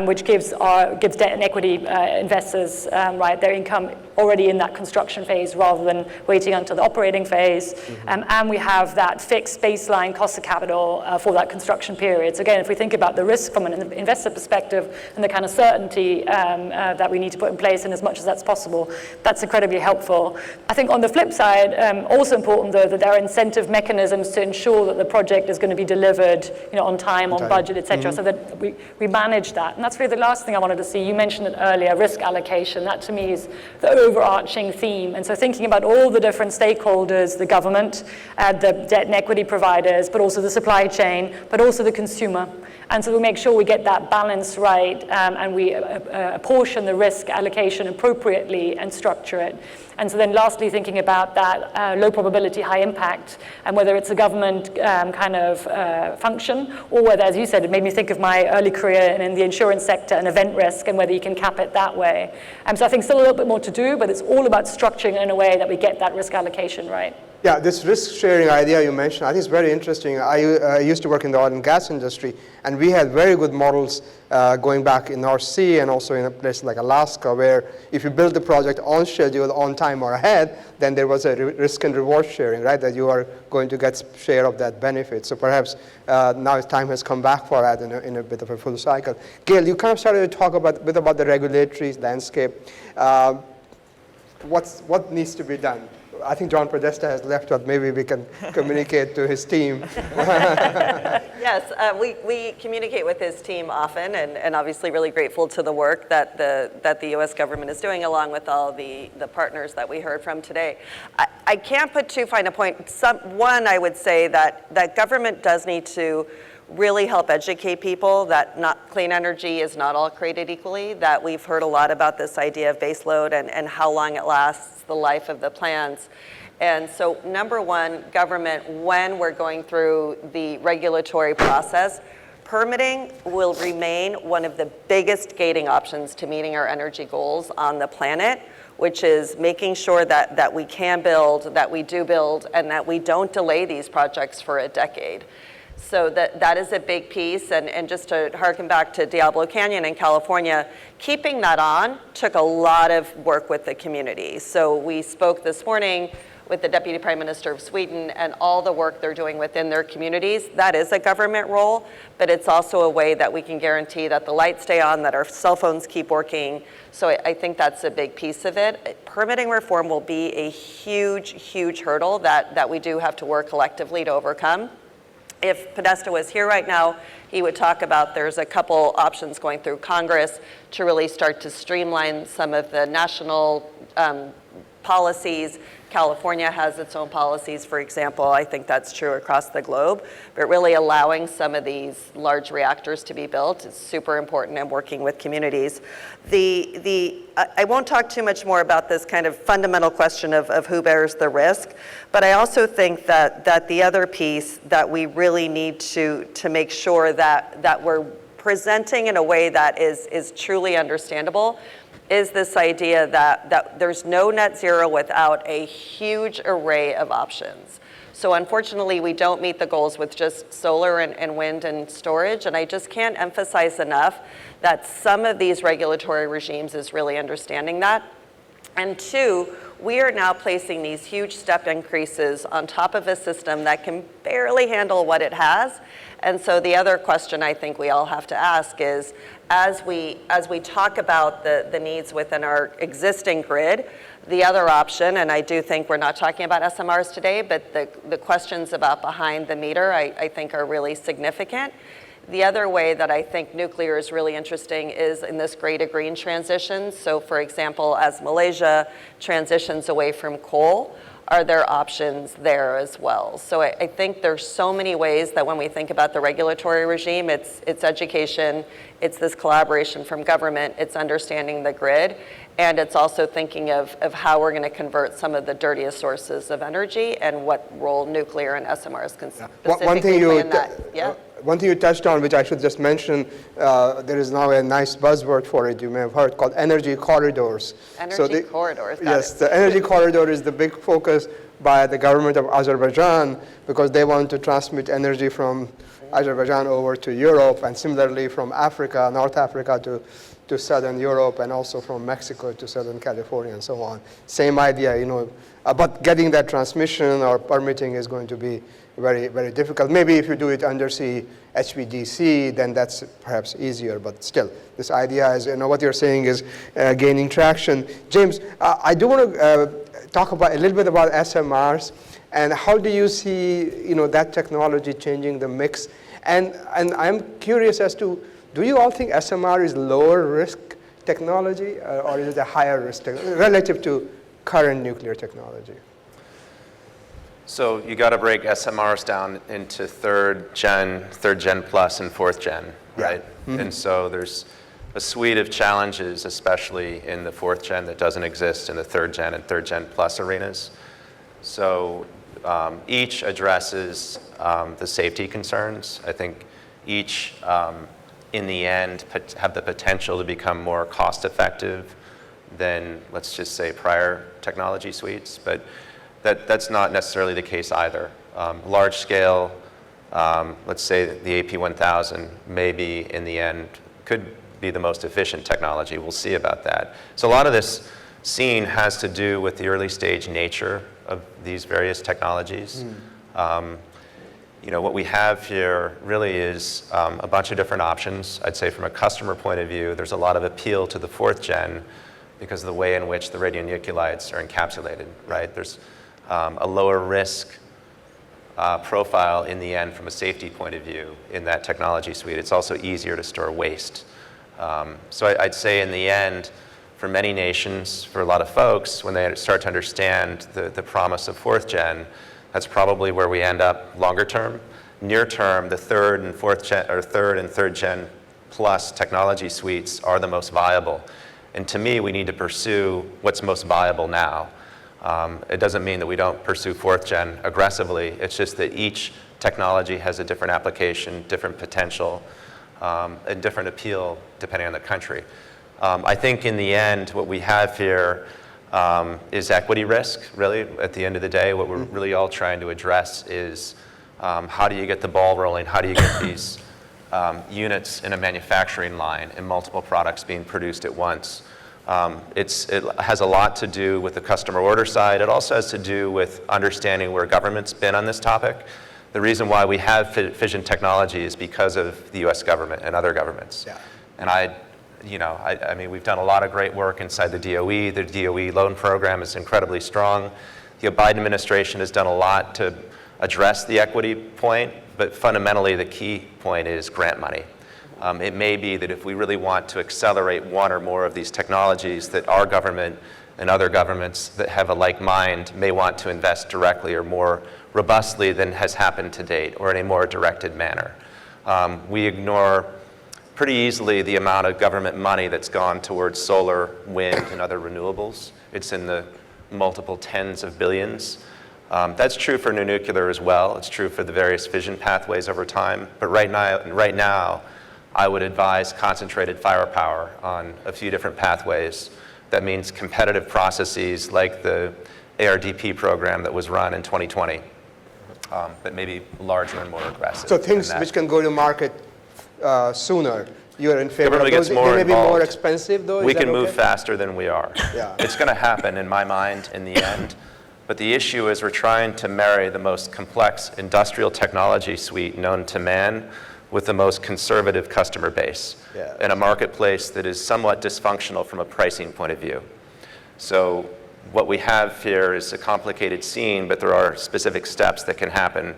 which gives debt and equity investors their income already in that construction phase rather than waiting until the operating phase. And we have that fixed baseline cost of capital for that construction period. So again, if we think about the risk from an investor perspective and the kind of certainty that we need to put in place, and as much as that's possible, that's incredibly helpful. I think on the flip side, also important though, that there are incentive mechanisms to ensure that the project is going to be delivered on time, on budget, et cetera, so that we manage that. And that's really the last thing I wanted to see. You mentioned it earlier, risk allocation. That to me is the overarching theme. And so thinking about all the different stakeholders, the government, the debt and equity providers, but also the supply chain, but also the consumer. And so we make sure we get that balance right and we apportion the risk allocation appropriately and structure it. And so then lastly, thinking about that low probability, high impact, and whether it's a government kind of function, or whether, as you said, it made me think of my early career in the insurance sector and event risk, and whether you can cap it that way. So I think still a little bit more to do, but it's all about structuring in a way that we get that risk allocation right. Yeah, this risk-sharing idea you mentioned, I think it's very interesting. I used to work in the oil and gas industry, and we had very good models going back in North Sea and also in a place like Alaska, where if you build the project on schedule, on time, or ahead, then there was a risk and reward sharing, right? That you are going to get share of that benefit. So perhaps now time has come back for that in a bit of a full cycle. Gayle, you kind of started to talk a bit about the regulatory landscape. What needs to be done? I think John Podesta has left, but maybe we can communicate to his team. Yes, we communicate with his team often, and obviously really grateful to the work that the U.S. government is doing, along with all the partners that we heard from today. I can't put too fine a point. One, I would say that government does need to really help educate people that clean energy is not all created equally, that we've heard a lot about this idea of baseload and how long it lasts, the life of the plants. And so number one, government, when we're going through the regulatory process, permitting will remain one of the biggest gating options to meeting our energy goals on the planet, which is making sure that we can build, that we do build, and that we don't delay these projects for a decade. So that is a big piece, and just to harken back to Diablo Canyon in California, keeping that on took a lot of work with the community. So we spoke this morning with the Deputy Prime Minister of Sweden and all the work they're doing within their communities. That is a government role, but it's also a way that we can guarantee that the lights stay on, that our cell phones keep working. So I think that's a big piece of it. Permitting reform will be a huge, huge hurdle that we do have to work collectively to overcome. If Podesta was here right now, he would talk about there's a couple options going through Congress to really start to streamline some of the national policies. California has its own policies, for example. I think that's true across the globe. But really allowing some of these large reactors to be built is super important, and working with communities. I won't talk too much more about this kind of fundamental question of who bears the risk, but I also think that the other piece that we really need to make sure that we're presenting in a way that is truly understandable is this idea that there's no net zero without a huge array of options. So unfortunately, we don't meet the goals with just solar and wind and storage, and I just can't emphasize enough that some of these regulatory regimes is really understanding that. And two, we are now placing these huge step increases on top of a system that can barely handle what it has. And so the other question I think we all have to ask is, as we talk about the needs within our existing grid, the other option, and I do think we're not talking about SMRs today, but the questions about behind the meter I think are really significant. The other way that I think nuclear is really interesting is in this gray to green transition. So for example, as Malaysia transitions away from coal, are there options there as well? So I think there's so many ways that when we think about the regulatory regime, it's education, it's this collaboration from government, it's understanding the grid, and it's also thinking of how we're going to convert some of the dirtiest sources of energy and what role nuclear and SMRs can specifically play in that. Yeah. One thing you touched on, which I should just mention, there is now a nice buzzword for it, you may have heard, called energy corridors. Energy corridors, yes, the energy corridor is the big focus by the government of Azerbaijan, because they want to transmit energy from Azerbaijan over to Europe, and similarly from Africa, North Africa to Southern Europe, and also from Mexico to Southern California and so on. Same idea, but getting that transmission or permitting is going to be very, very difficult. Maybe if you do it undersea HVDC, then that's perhaps easier, but still, this idea is, what you're saying is gaining traction. James, I do want to talk about a little bit about SMRs, and how do you see, that technology changing the mix? And I'm curious as to, do you all think SMR is lower risk technology, or is it a higher risk relative to current nuclear technology? So you got to break SMRs down into third gen plus, and fourth gen, right? Mm-hmm. And so there's a suite of challenges, especially in the fourth gen, that doesn't exist in the third gen and third gen plus arenas. So each addresses the safety concerns. I think each, in the end, have the potential to become more cost effective than, let's just say, prior technology suites. But That's not necessarily the case either. Large scale, let's say the AP1000 maybe in the end could be the most efficient technology. We'll see about that. So a lot of this scene has to do with the early stage nature of these various technologies. What we have here really is a bunch of different options. I'd say from a customer point of view, there's a lot of appeal to the 4th gen because of the way in which the radionuclides are encapsulated, right? There's a lower risk profile in the end from a safety point of view in that technology suite. It's also easier to store waste. So I'd say in the end, for many nations, for a lot of folks, when they start to understand the promise of 4th gen, that's probably where we end up longer term. Near term, the 3rd and 4th gen, or 3rd and 3rd gen plus technology suites are the most viable. And to me, we need to pursue what's most viable now. It doesn't mean that we don't pursue 4th gen aggressively. It's just that each technology has a different application, different potential, and different appeal depending on the country. I think in the end, what we have here is equity risk, really. At the end of the day, what we're really all trying to address is how do you get the ball rolling? How do you get these units in a manufacturing line and multiple products being produced at once? It has a lot to do with the customer order side. It also has to do with understanding where government's been on this topic. The reason why we have fission technology is because of the US government and other governments. Yeah. And I mean, we've done a lot of great work inside the DOE. The DOE loan program is incredibly strong. The Biden administration has done a lot to address the equity point, but fundamentally the key point is grant money. It may be that if we really want to accelerate one or more of these technologies, that our government and other governments that have a like mind may want to invest directly or more robustly than has happened to date, or in a more directed manner. We ignore pretty easily the amount of government money that's gone towards solar, wind, and other renewables. It's in the multiple tens of billions. That's true for new nuclear as well. It's true for the various fission pathways over time. But right now, I would advise concentrated firepower on a few different pathways. That means competitive processes like the ARDP program that was run in 2020, but maybe larger and more aggressive. So things which can go to market sooner, you're in favor of those? They may be more expensive, though? We can move faster than we are. Yeah. It's going to happen, in my mind, in the end. But the issue is we're trying to marry the most complex industrial technology suite known to man with the most conservative customer base in a marketplace that is somewhat dysfunctional from a pricing point of view. So what we have here is a complicated scene, but there are specific steps that can happen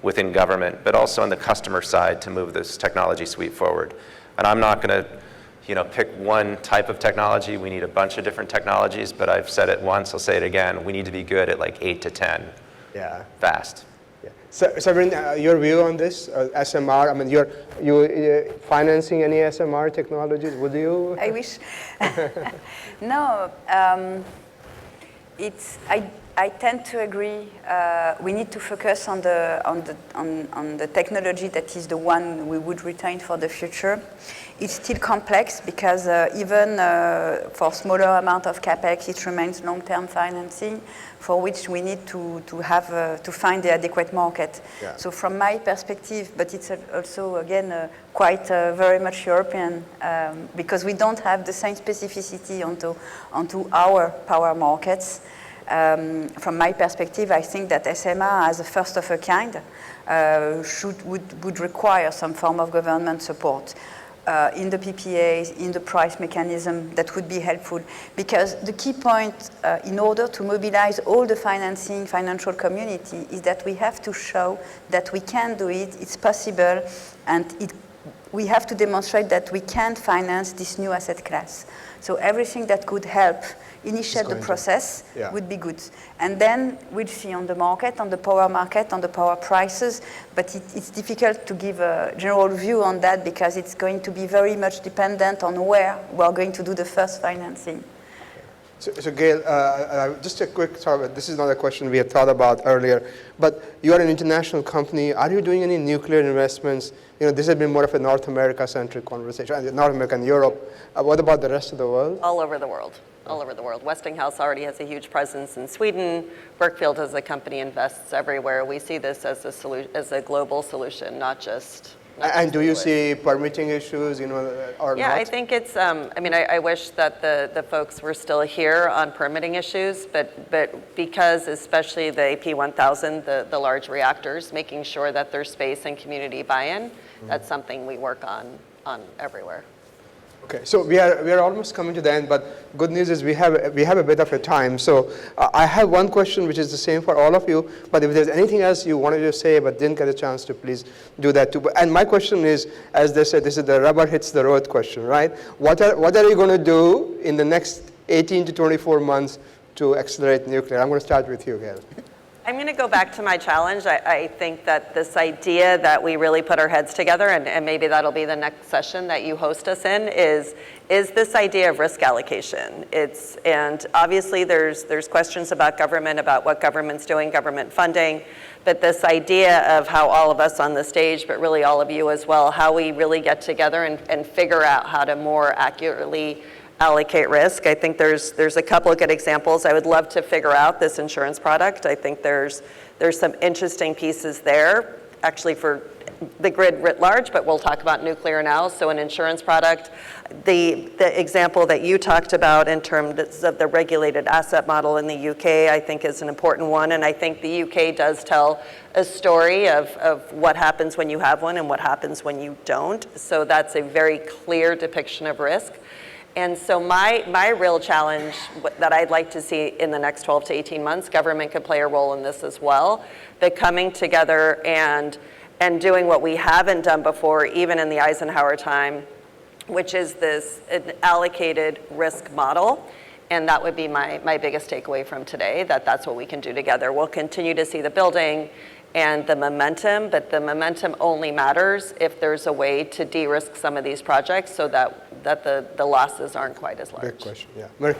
within government, but also on the customer side to move this technology suite forward. And I'm not going to pick one type of technology. We need a bunch of different technologies, but I've said it once, I'll say it again. We need to be good at like 8 to 10 fast. Yeah. So, Séverine, your view on this, SMR? I mean, you financing any SMR technologies? Would you? I wish. No, I tend to agree. We need to focus on the technology that is the one we would retain for the future. It's still complex because even for smaller amount of capex, it remains long-term financing, for which we need to find the adequate market. Yeah. So from my perspective, but it's also again quite very much European because we don't have the same specificity onto our power markets. From my perspective, I think that SMR as a first of a kind would require some form of government support in the PPAs, in the price mechanism. That would be helpful because the key point in order to mobilize all the financial community is that we have to show that we can do it, it's possible, and we have to demonstrate that we can finance this new asset class. So everything that could help initiate the process would be good. And then we'll see on the market, on the power prices, but it's difficult to give a general view on that because it's going to be very much dependent on where we're going to do the first financing. So Gayle, just a quick this is not a question we had thought about earlier, but you are an international company. Are you doing any nuclear investments? This has been more of a North America-centric conversation, North America and Europe. What about the rest of the world? All over the world. all over the world. Westinghouse already has a huge presence in Sweden. Brookfield as a company invests everywhere. We see this as a global solution, not just. And do you see permitting issues, or yeah, not? I think it's, I wish that the folks were still here on permitting issues, but because especially the AP1000, the large reactors, making sure that there's space and community buy-in, that's something we work on everywhere. Okay, so we are almost coming to the end, but good news is we have a bit of a time. So I have one question which is the same for all of you, but if there's anything else you wanted to say but didn't get a chance to, please do that too. And my question is, as they said, this is the rubber hits the road question, right? What are you going to do in the next 18 to 24 months to accelerate nuclear? I'm going to start with you, Gayle. I'm going to go back to my challenge. I think that this idea that we really put our heads together, and maybe that'll be the next session that you host us in, is this idea of risk allocation. And obviously there's questions about government, about what government's doing, government funding, but this idea of how all of us on the stage, but really all of you as well, how we really get together and figure out how to more accurately allocate risk. I think there's a couple of good examples. I would love to figure out this insurance product. I think there's some interesting pieces there, actually for the grid writ large, but we'll talk about nuclear now. So an insurance product, the example that you talked about in terms of the regulated asset model in the UK, I think is an important one. And I think the UK does tell a story of what happens when you have one and what happens when you don't. So that's a very clear depiction of risk. And so my real challenge that I'd like to see in the next 12 to 18 months, government could play a role in this as well, but coming together and doing what we haven't done before, even in the Eisenhower time, which is this allocated risk model. And that would be my biggest takeaway from today, that's what we can do together. We'll continue to see the building and the momentum, but the momentum only matters if there's a way to de-risk some of these projects so that the losses aren't quite as large. Big question, yeah. Mary?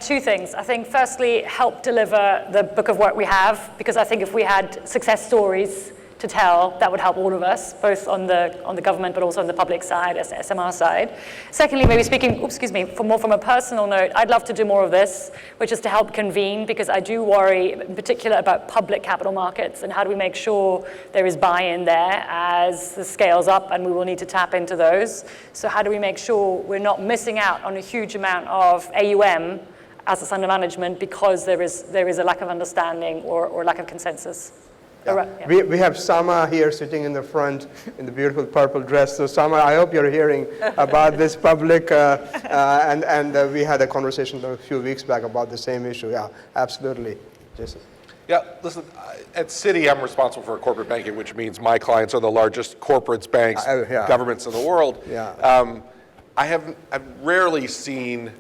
Two things. I think firstly, help deliver the book of work we have, because I think if we had success stories to tell, that would help all of us, both on the government but also on the public side, SMR side. Secondly, maybe speaking, from a personal note, I'd love to do more of this, which is to help convene, because I do worry in particular about public capital markets and how do we make sure there is buy-in there as the scales up, and we will need to tap into those. So how do we make sure we're not missing out on a huge amount of AUM, assets under management, because there is a lack of understanding or lack of consensus? Yeah. Yeah. We have Sama here sitting in the front in the beautiful purple dress. So Sama, I hope you're hearing about this public, and we had a conversation a few weeks back about the same issue. Yeah, absolutely. Jason. Yeah, listen, at Citi, I'm responsible for corporate banking, which means my clients are the largest corporates, banks, governments in the world. Yeah. I've rarely seen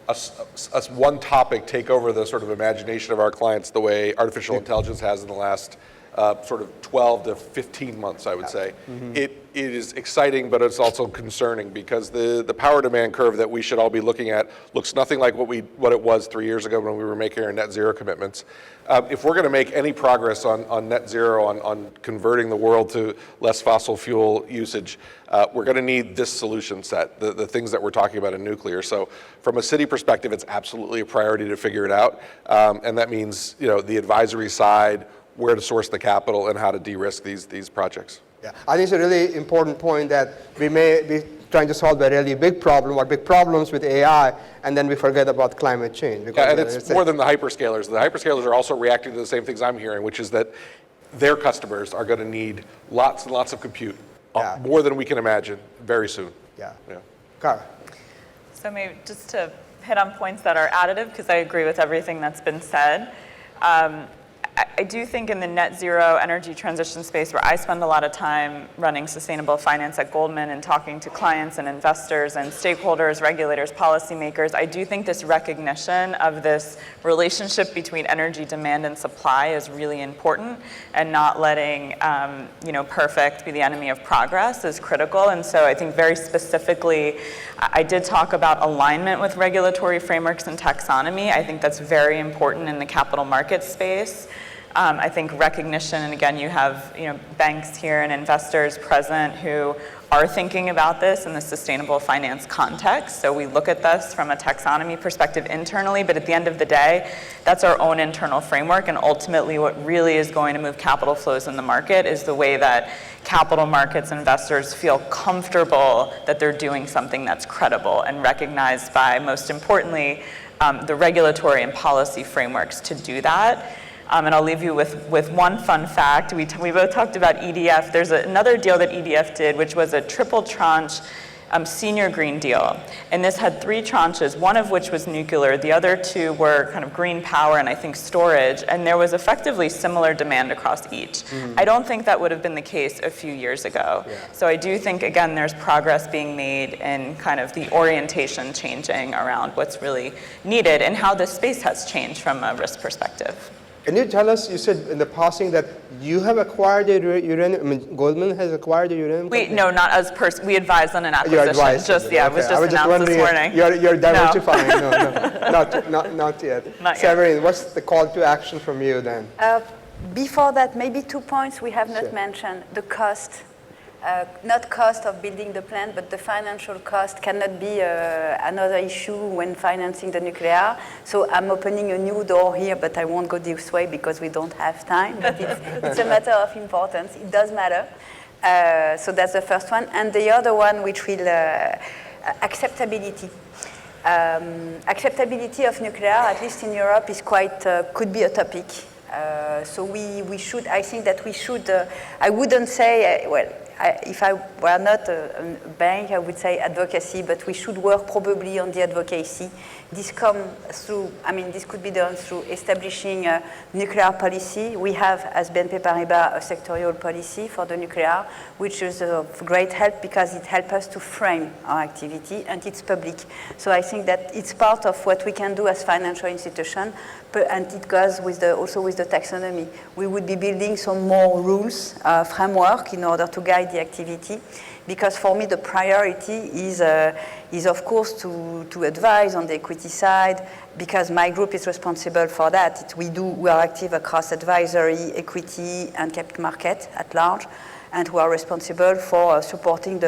us one topic take over the sort of imagination of our clients the way artificial intelligence has in the last sort of 12 to 15 months, I would say. Mm-hmm. It is exciting, but it's also concerning because the power demand curve that we should all be looking at looks nothing like what it was 3 years ago when we were making our net zero commitments. If we're going to make any progress on net zero, on converting the world to less fossil fuel usage, we're going to need this solution set, the things that we're talking about in nuclear. So from a Citi perspective, it's absolutely a priority to figure it out. And that means, the advisory side, where to source the capital, and how to de-risk these projects. Yeah, I think it's a really important point that we may be trying to solve a really big problem or big problems with AI, and then we forget about climate change. Because and it's more than the hyperscalers. The hyperscalers are also reacting to the same things I'm hearing, which is that their customers are going to need lots and lots of compute, more than we can imagine, very soon. Yeah. Kara. So maybe just to hit on points that are additive, because I agree with everything that's been said. I do think in the net zero energy transition space, where I spend a lot of time running sustainable finance at Goldman and talking to clients and investors and stakeholders, regulators, policymakers, I do think this recognition of this relationship between energy demand and supply is really important, and not letting perfect be the enemy of progress is critical. And so I think very specifically, I did talk about alignment with regulatory frameworks and taxonomy. I think that's very important in the capital market space. I think recognition, and again, you have banks here and investors present who are thinking about this in the sustainable finance context. So we look at this from a taxonomy perspective internally, but at the end of the day, that's our own internal framework, and ultimately what really is going to move capital flows in the market is the way that capital markets investors feel comfortable that they're doing something that's credible and recognized by, most importantly, the regulatory and policy frameworks to do that. And I'll leave you with one fun fact. We both talked about EDF. There's another deal that EDF did, which was a triple tranche senior green deal. And this had 3 tranches, one of which was nuclear. The other 2 were kind of green power and I think storage. And there was effectively similar demand across each. I don't think that would have been the case a few years ago. Yeah. So I do think, again, there's progress being made in kind of the orientation changing around what's really needed and how this space has changed from a risk perspective. Can you tell us, you said in the passing that you have acquired the uranium, I mean, Goldman has acquired the uranium company? No, not as we advised on an acquisition. You advised just, yeah, okay. It was just announced this morning. You're diversifying. No, not yet. Not Séverine, yet. What's the call to action from you then? Before that, maybe 2 points we have not mentioned. The cost. Not cost of building the plant, but the financial cost cannot be another issue when financing the nuclear. So I'm opening a new door here, but I won't go this way because we don't have time. But it's a matter of importance. It does matter. So that's the first one. And the other one, which will acceptability. Acceptability of nuclear, at least in Europe, is could be a topic. So we should, I think that we should, I wouldn't say, if I were not a bank, I would say advocacy, but we should work probably on the advocacy. This could be done through establishing a nuclear policy. We have, as BNP Paribas, a sectorial policy for the nuclear, which is of great help because it helps us to frame our activity and it's public. So I think that it's part of what we can do as financial institution, and it goes also with the taxonomy. We would be building some more rules, framework in order to guide the activity. Because for me, the priority is of course to advise on the equity side, because my group is responsible for that. We are active across advisory, equity, and capital market at large, and who are responsible for supporting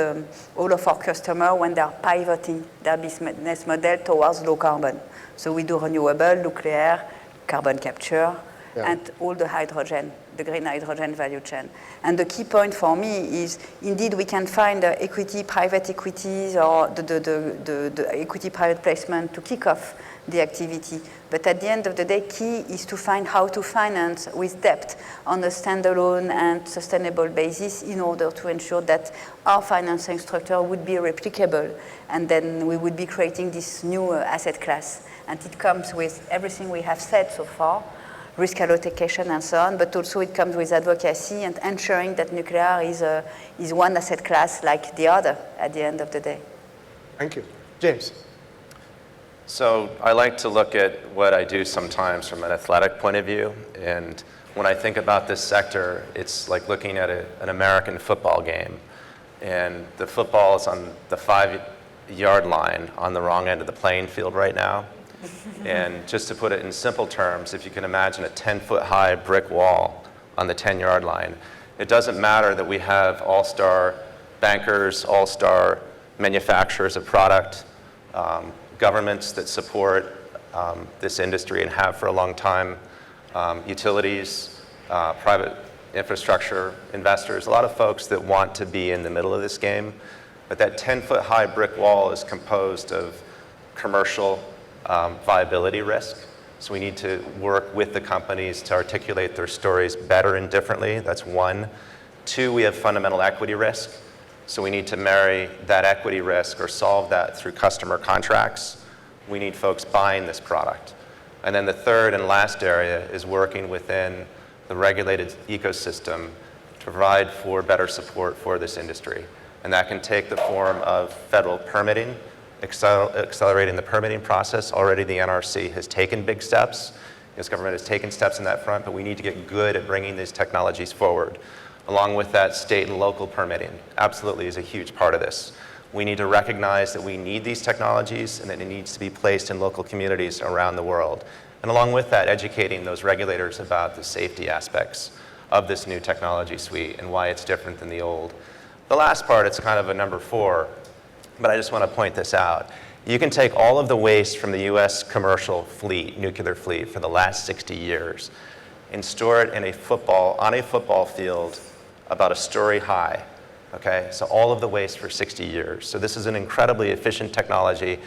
all of our customers when they are pivoting their business model towards low carbon. So we do renewable, nuclear, carbon capture, and all the hydrogen, the green hydrogen value chain. And the key point for me is, indeed, we can find equity, private equities, or the equity private placement to kick off the activity. But at the end of the day, key is to find how to finance with debt on a standalone and sustainable basis in order to ensure that our financing structure would be replicable. And then we would be creating this new asset class. And it comes with everything we have said so far, risk allocation and so on, but also it comes with advocacy and ensuring that nuclear is one asset class like the other at the end of the day. Thank you. James. So I like to look at what I do sometimes from an athletic point of view. And when I think about this sector, it's like looking at an American football game. And the football is on the 5-yard line on the wrong end of the playing field right now. And just to put it in simple terms, if you can imagine a 10-foot high brick wall on the 10-yard line, it doesn't matter that we have all-star bankers, all-star manufacturers of product, governments that support this industry and have for a long time, utilities, private infrastructure investors, a lot of folks that want to be in the middle of this game. But that 10-foot high brick wall is composed of commercial viability risk. So we need to work with the companies to articulate their stories better and differently. That's one. 2, we have fundamental equity risk. So we need to marry that equity risk or solve that through customer contracts. We need folks buying this product. And then the third and last area is working within the regulated ecosystem to provide for better support for this industry. And that can take the form of federal permitting, accelerating the permitting process. Already the NRC has taken big steps. U.S. government has taken steps in that front, but we need to get good at bringing these technologies forward. Along with that, state and local permitting absolutely is a huge part of this. We need to recognize that we need these technologies and that it needs to be placed in local communities around the world. And along with that, educating those regulators about the safety aspects of this new technology suite and why it's different than the old. The last part, it's kind of a number 4, but I just want to point this out. You can take all of the waste from the US commercial fleet, nuclear fleet, for the last 60 years and store it on a football field about a story high, okay? So all of the waste for 60 years. So this is an incredibly efficient technology.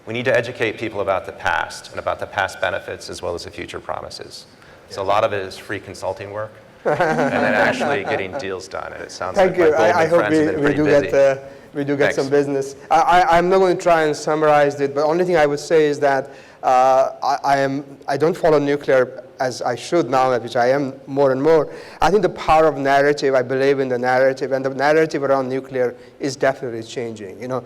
We need to educate people about the past and about the past benefits as well as the future promises. So a lot of it is free consulting work and then actually getting deals done. And it sounds like my Goldman friends have been pretty busy. We do get some business. I'm not going to try and summarize it, but the only thing I would say is that I don't follow nuclear as I should now, which I am more and more. I think the power of narrative, I believe in the narrative, and the narrative around nuclear is definitely changing. You know,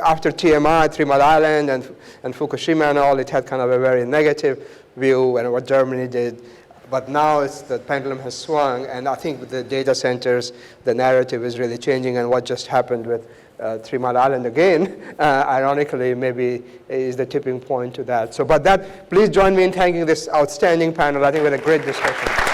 after TMI, 3 Mile Island, and Fukushima and all, it had kind of a very negative view and what Germany did. But now the pendulum has swung, and I think with the data centers, the narrative is really changing, and what just happened with 3 Mile Island again, ironically, maybe is the tipping point to that. So, but please join me in thanking this outstanding panel. I think we had a great discussion.